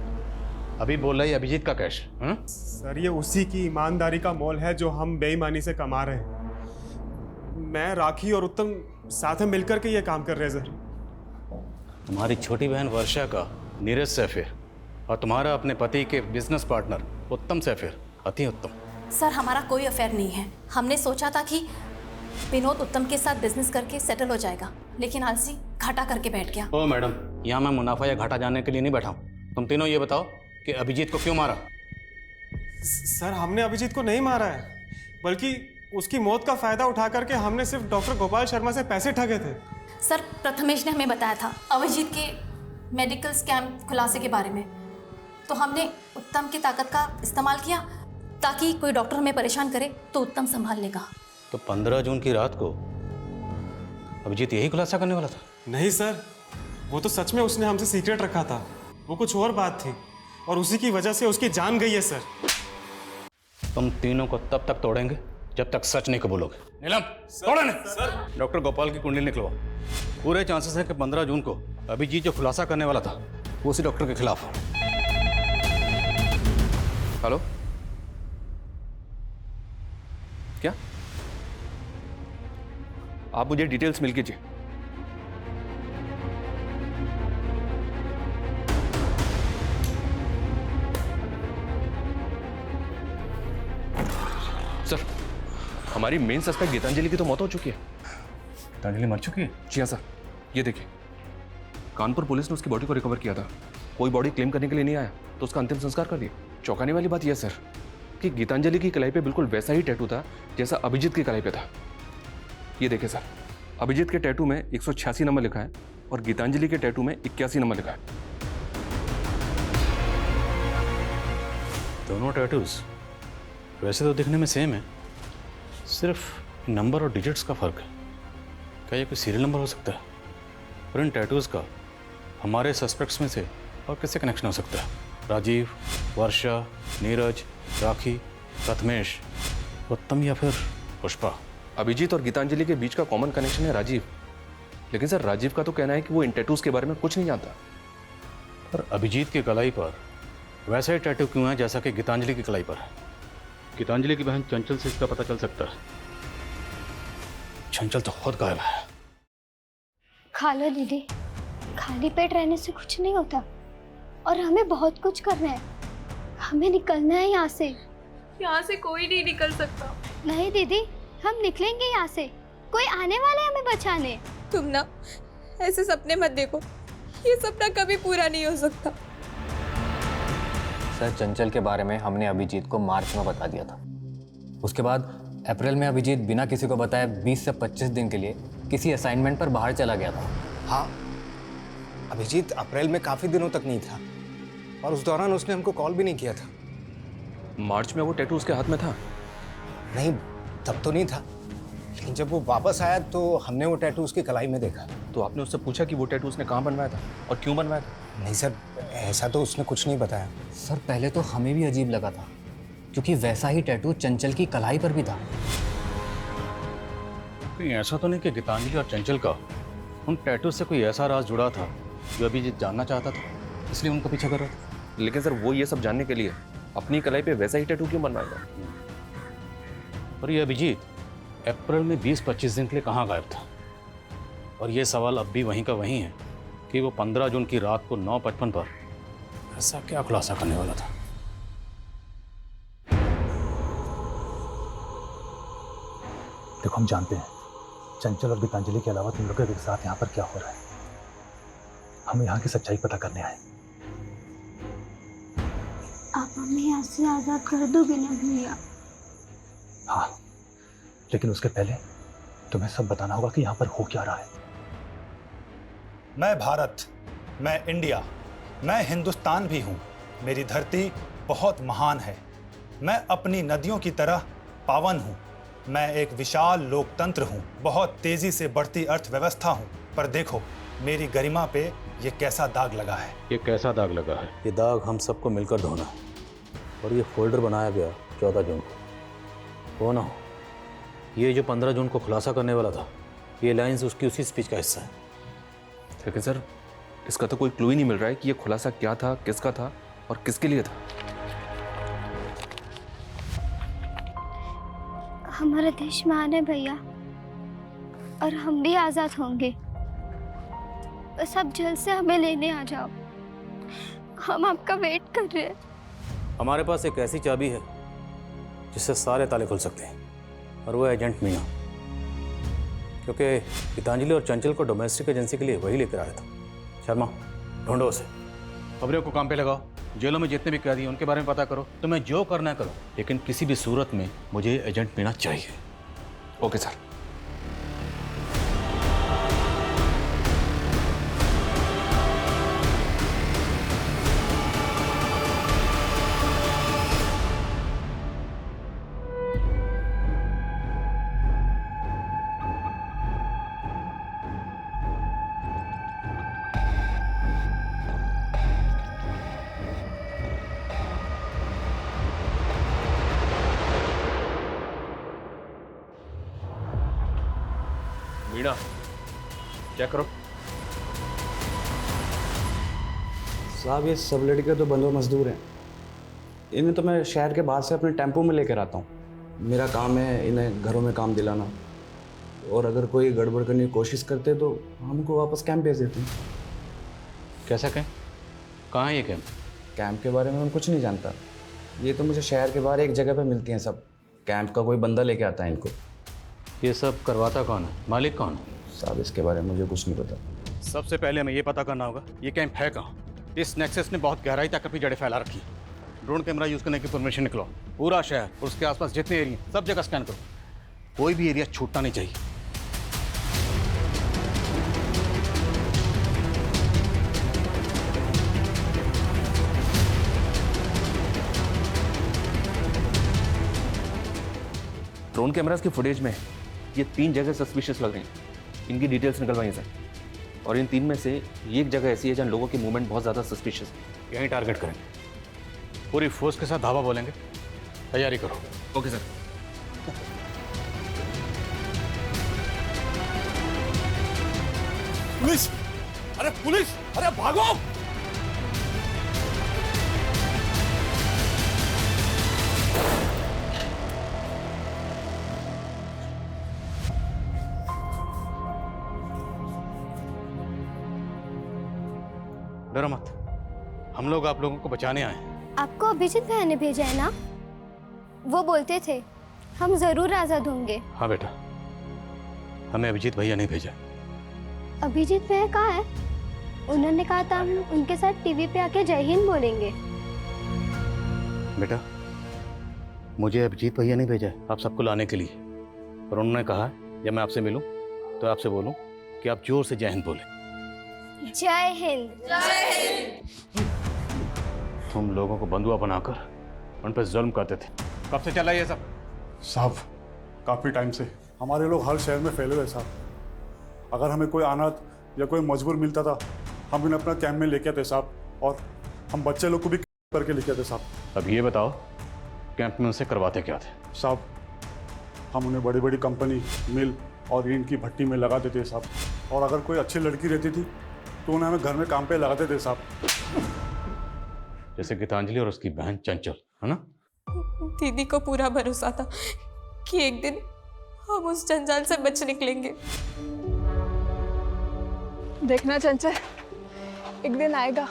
अभी बोल रहा है अभिजीत का कैश। सर ये उसी की ईमानदारी का मोल है जो हम बेईमानी से कमा रहे हैं। मैं, राखी और उत्तम साथ में मिलकर के ये काम कर रहे हैं सर। तुम्हारी छोटी बहन वर्षा का नीरज से अफेयर और तुम्हारा अपने पति के बिजनेस पार्टनर उत्तम से अफेयर, अति उत्तम। सर हमारा कोई अफेयर नहीं है। हमने सोचा था कि विनोद उत्तम के साथ बिजनेस करके सेटल हो जाएगा, लेकिन आलसी घाटा करके बैठ गया। ओ मैडम, यहाँ मैं मुनाफा या घाटा जानने के लिए नहीं बैठा हूँ। तुम तीनों ये बताओ कि अभिजीत को क्यों मारा? सर हमने अभिजीत को नहीं मारा है, बल्कि उसकी मौत का फायदा उठा करके हमने सिर्फ डॉक्टर गोपाल शर्मा से पैसे ठगे थे। सर प्रथमेश ने हमें बताया था अभिजीत के मेडिकल स्कैम खुलासे के बारे में, तो हमने उत्तम की ताकत का इस्तेमाल किया ताकि कोई डॉक्टर हमें परेशान करे तो उत्तम संभाल लेगा। तो 15 जून की रात को अभिजीत यही खुलासा करने वाला था? नहीं सर, वो तो सच में उसने हमसे सीक्रेट रखा था। वो कुछ और बात थी और उसी की वजह से उसकी जान गई है सर। तुम तीनों को तब तक तोड़ेंगे जब तक सच नहीं कबूलोगे। नीलम, तोड़ो इन्हें। डॉक्टर गोपाल की कुंडली निकलवाओ। पूरे चांसेस है कि 15 जून को अभिजीत जो खुलासा करने वाला था वो उसी डॉक्टर के खिलाफ हो। हेलो, क्या आप मुझे डिटेल्स मिल कीजिए। सर हमारी मेन सस्पेक्ट गीतांजलि की तो मौत हो चुकी है। गीतांजलि मर चुकी है? जी हाँ सर, ये देखिए कानपुर पुलिस ने उसकी बॉडी को रिकवर किया था। कोई बॉडी क्लेम करने के लिए नहीं आया तो उसका अंतिम संस्कार कर दिया। चौंकाने वाली बात यह सर कि गीतांजलि की कलाई पे बिल्कुल वैसा ही टैटू था जैसा अभिजीत की कलाई पे था। ये देखिए सर, अभिजीत के टैटू में 186 नंबर लिखा है और गीतांजलि के टैटू में 81 नंबर लिखा है। दोनों टैटूज वैसे तो दिखने में सेम है, सिर्फ नंबर और डिजिट्स का फर्क है। क्या ये कोई सीरियल नंबर हो सकता है? और इन टैटूज का हमारे सस्पेक्ट्स में से और किससे कनेक्शन हो सकता है? राजीव, वर्षा, नीरज, राखी, प्रथमेश, उत्तम या फिर पुष्पा? अभिजीत और गीतांजलि के बीच का कॉमन कनेक्शन है राजीव, लेकिन सर राजीव का तो कहना है कि वो इन टैटूज के बारे में कुछ नहीं जानता। पर अभिजीत की कलाई पर वैसा ही टैटू क्यों है जैसा कि गीतांजलि की कलाई पर है? गीतांजलि की बहन चंचल से इसका पता चल सकता है। चंचल तो खुद गायब है। खा लो दीदी, खाली पेट रहने से कुछ नहीं होता और हमें बहुत कुछ करना है। हमें निकलना है यहाँ से। यहाँ से कोई नहीं निकल सकता। नहीं दीदी, हम निकलेंगे यहाँ से। कोई आने वाला है हमें बचाने। तुम ना ऐसे सपने मत देखो, ये सपना कभी पूरा नहीं हो सकता। सर चंचल के बारे में हमने अभिजीत को मार्च में बता दिया था। उसके बाद अप्रैल में अभिजीत बिना किसी को बताए 20 से 25 दिन के लिए किसी असाइनमेंट पर बाहर चला गया था। हाँ, अभिजीत अप्रैल में काफ़ी दिनों तक नहीं था और उस दौरान उसने हमको कॉल भी नहीं किया था। मार्च में वो टैटू उसके हाथ में था? नहीं, तब तो नहीं था, लेकिन जब वो वापस आया तो हमने वो टैटू उसकी कलाई में देखा। तो आपने उससे पूछा कि वो टैटू उसने कहाँ बनवाया था और क्यों बनवाया था? नहीं सर, ऐसा तो उसने कुछ नहीं बताया। सर पहले तो हमें भी अजीब लगा था क्योंकि वैसा ही टैटू चंचल की कलाई पर भी था। कहीं ऐसा तो नहीं कि गीतांजलि और चंचल का उन टैटू से कोई ऐसा राज जुड़ा था जो अभिजीत जानना चाहता था, इसलिए उनका पीछा कर रहा था? लेकिन सर वो ये सब जानने के लिए अपनी कलाई पे वैसा ही टैटू क्यों बनवाएगा? और ये अभिजीत अप्रैल में 20-25 दिन के लिए कहाँ गायब था? और ये सवाल अब भी वहीं का वहीं है कि वो 15 जून की रात को 9:55 पर ऐसा क्या खुलासा करने वाला था? देखो हम जानते हैं चंचल और गीतांजलि के अलावा तुम लोगों के साथ यहाँ पर क्या हो रहा है? हम यहाँ की सच्चाई पता करने आए। आप हमें यहाँ से आज़ाद कर दोगे ना भैया? हाँ, लेकिन उसके पहले तुम्हें सब बताना होगा कि यहाँ पर हो क्या रहा है। मैं भारत, मैं इंडिया, मैं हिंदुस्तान भी हूँ। मेरी धरती बहुत महान है। मैं अपनी नदियों की तरह पावन हूँ। मैं एक विशाल लोकतंत्र हूँ, बहुत तेजी से बढ़ती अर्थव्यवस्था हूँ। पर देखो मेरी गरिमा पे ये कैसा दाग लगा है। ये कैसा दाग लगा है? ये दाग हम सबको मिलकर धोना है। और ये फोल्डर बनाया गया 14 जून को। वो ना हो, ये जो 15 जून को खुलासा करने वाला था, ये लाइंस उसकी उसी स्पीच का हिस्सा है। लेकिन सर, इसका तो कोई क्लू ही नहीं मिल रहा है कि ये खुलासा क्या था, किसका था और किसके लिए था। हमारा देश महान है भैया, और हम भी आज़ाद होंगे। बस आप जल्द से हमें लेने आ जाओ, हम आपका वेट कर रहे हैं। हमारे पास एक ऐसी चाबी है जिससे सारे ताले खुल सकते हैं, और वो एजेंट मीना। क्योंकि गीतांजलि और चंचल को डोमेस्टिक एजेंसी के लिए वही लेकर आया था। शर्मा, ढूंढो उसे। खबरों को काम पे लगाओ। जेलों में जितने भी कैदी हैं उनके बारे में पता करो। तुम्हें जो करना है करो, लेकिन किसी भी सूरत में मुझे एजेंट मीना चाहिए। Okay sir. मीना, चेक करो। साहब, ये सब लड़के तो बंदो मजदूर हैं। इन्हें तो मैं शहर के बाहर से अपने टेम्पो में लेकर आता हूँ। मेरा काम है इन्हें घरों में काम दिलाना, और अगर कोई गड़बड़ करने की कोशिश करते तो हमको वापस कैंप भेज देते हैं। कैसा कैंप? कहाँ है ये कैंप? कैंप के बारे में मैं कुछ नहीं जानता। ये तो मुझे शहर के बाहर एक जगह पे मिलती हैं सब। कैंप का कोई बंदा लेके आता है इनको। ये सब करवाता कौन है? मालिक कौन है? साहब, इसके बारे में मुझे कुछ नहीं पता। सबसे पहले हमें ये पता करना होगा ये कैंप है कहाँ। इस नेक्सस ने बहुत गहराई तक अपनी जड़ें फैला रखी। ड्रोन कैमरा यूज़ करने की परमिशन निकलो। पूरा शहर और उसके आसपास जितने एरिया सब जगह स्कैन करो। कोई भी एरिया छूटना नहीं चाहिए। ड्रोन कैमरास की फुटेज में ये 3 जगह सस्पिशियस लग रही हैं। इनकी डिटेल्स निकलवाइए सर। और इन 3 में से एक जगह ऐसी है जहाँ लोगों की मूवमेंट बहुत ज़्यादा सस्पिशियस है। यहीं टारगेट करेंगे। पूरी फोर्स के साथ धावा बोलेंगे। तैयारी करो। Okay sir. पुलिस! अरे पुलिस! अरे भागो! डरो मत, हम लोग आप लोगों को बचाने आए हैं। आपको अभिजीत भैया ने भेजा है ना? वो बोलते थे हम जरूर आज़ाद होंगे। हाँ बेटा, हमें अभिजीत भैया नहीं भेजा। अभिजीत भैया कहाँ है? उन्होंने कहा था हम उनके साथ टीवी पे आके जय हिंद बोलेंगे। बेटा, मुझे अभिजीत भैया नहीं भेजा है आप सबको लाने के लिए। और उन्होंने कहा है जब मैं आपसे मिलूं तो आपसे बोलूं कि आप जोर से जय हिंद बोलें। जय हिंद। जय हिंद। तुम लोगों को बंधुआ बनाकर उन पर जुल्म करते थे। कब से चला ये सब? साहब, काफ़ी टाइम से हमारे लोग हर शहर में फैले हुए साहब। अगर हमें कोई अनाथ या कोई मजबूर मिलता था, हम इन्हें अपना कैंप में लेके आते साहब, और हम बच्चे लोग को भी करके लेके आते साहब। अब ये बताओ, कैंप में उनसे करवाते क्या थे? साहब, हम उन्हें बड़ी बड़ी कंपनी, मिल और ईंट की भट्टी में लगा देते साहब, और अगर कोई अच्छी लड़की रहती थी तो उन्हें हमें घर में काम पे लगाते थे साहब। जैसे गीतांजलि और उसकी बहन चंचल, है ना? दीदी को पूरा भरोसा था कि एक दिन हम उस जंजाल से बच निकलेंगे। देखना चंचल, एक दिन आएगा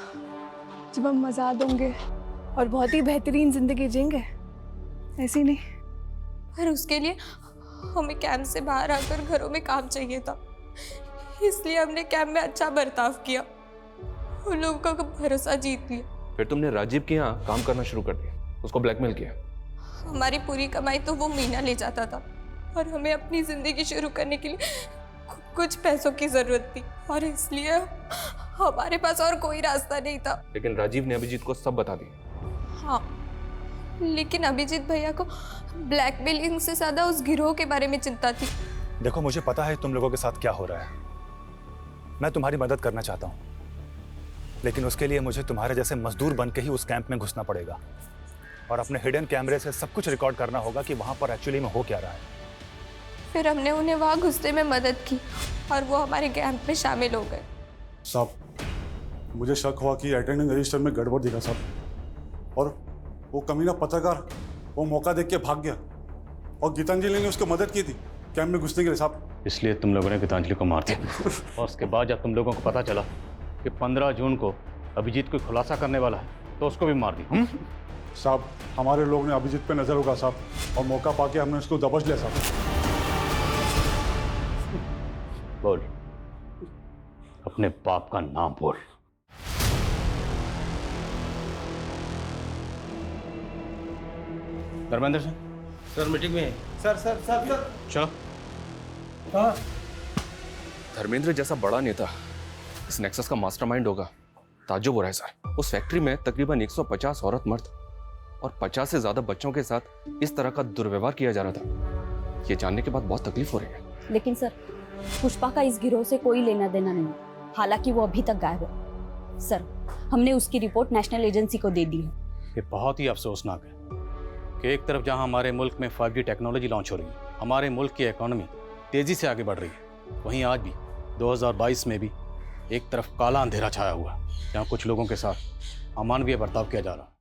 जब हम आज़ाद होंगे और बहुत ही बेहतरीन जिंदगी जिएंगे, ऐसी नहीं। पर उसके लिए हमें कैंप से बाहर आकर घरों में काम चाहिए था, इसलिए हमने कैंप में अच्छा बर्ताव किया, उन लोगों का भरोसा जीत लिया। फिर तुमने राजीव के यहाँ काम करना शुरू कर दिया, उसको ब्लैकमेल किया। हमारी पूरी कमाई तो वो मीना ले जाता था और हमें अपनी जिंदगी शुरू करने के लिए कुछ पैसों की जरूरत थी और इसलिए हमारे पास और कोई रास्ता नहीं था। लेकिन राजीव ने अभिजीत को सब बता दिया। हाँ, लेकिन अभिजीत भैया को ब्लैकमेलिंग से ज्यादा उस गिरोह के बारे में चिंता थी। देखो, मुझे पता है तुम लोगों के साथ क्या हो रहा है। मैं तुम्हारी मदद करना चाहता हूँ, लेकिन उसके लिए मुझे तुम्हारे जैसे मजदूर बन के ही उस कैंप में घुसना पड़ेगा और अपने हिडन कैमरे से सब कुछ रिकॉर्ड करना होगा कि वहाँ पर एक्चुअली में हो क्या रहा है। फिर हमने उन्हें वहाँ घुसने में मदद की और वो हमारे कैंप में शामिल हो गए। साहब, मुझे शक हुआ कि अटेंडेंस रजिस्टर में गड़बड़ दिखा साहब, और वो कमीना पत्रकार वो मौका देख के भाग गया और गीतांजलि ने उसको मदद की थी कैंप में घुसने के लिए साहब। इसलिए तुम लोगों ने गीतांजलि को मार दिया और उसके बाद जब तुम लोगों को पता चला कि 15 जून को अभिजीत को खुलासा करने वाला है तो उसको भी मार दिया। साहब, हमारे लोग ने अभिजीत पे नजर रखा साहब और मौका पाके हमने उसको दबोच लिया साहब। बोल, अपने बाप का नाम बोल। धर्मेंद्र सर मीटिंग में है। सर चलो। हाँ। धर्मेंद्र जैसा बड़ा नेता इस नेक्सस का मास्टरमाइंड होगा, ताज्जुब हो रहा है सर। उस फैक्ट्री में तकरीबन 150 औरत मर्द और 50 से ज्यादा बच्चों के साथ इस तरह का दुर्व्यवहार किया जा रहा था। ये जानने के बाद बहुत तकलीफ हो रही है। लेकिन सर, पुष्पा का इस गिरोह से कोई लेना देना नहीं, हालांकि वो अभी तक गायब है। सर, हमने उसकी रिपोर्ट नेशनल एजेंसी को दे दी है। ये बहुत ही अफसोसनाक है कि एक तरफ जहां हमारे मुल्क में 5G टेक्नोलॉजी लॉन्च हो रही है, हमारे मुल्क की इकोनॉमी तेजी से आगे बढ़ रही है, वहीं आज भी 2022 में भी एक तरफ काला अंधेरा छाया हुआ है, जहां कुछ लोगों के साथ अमानवीय बर्ताव किया जा रहा है।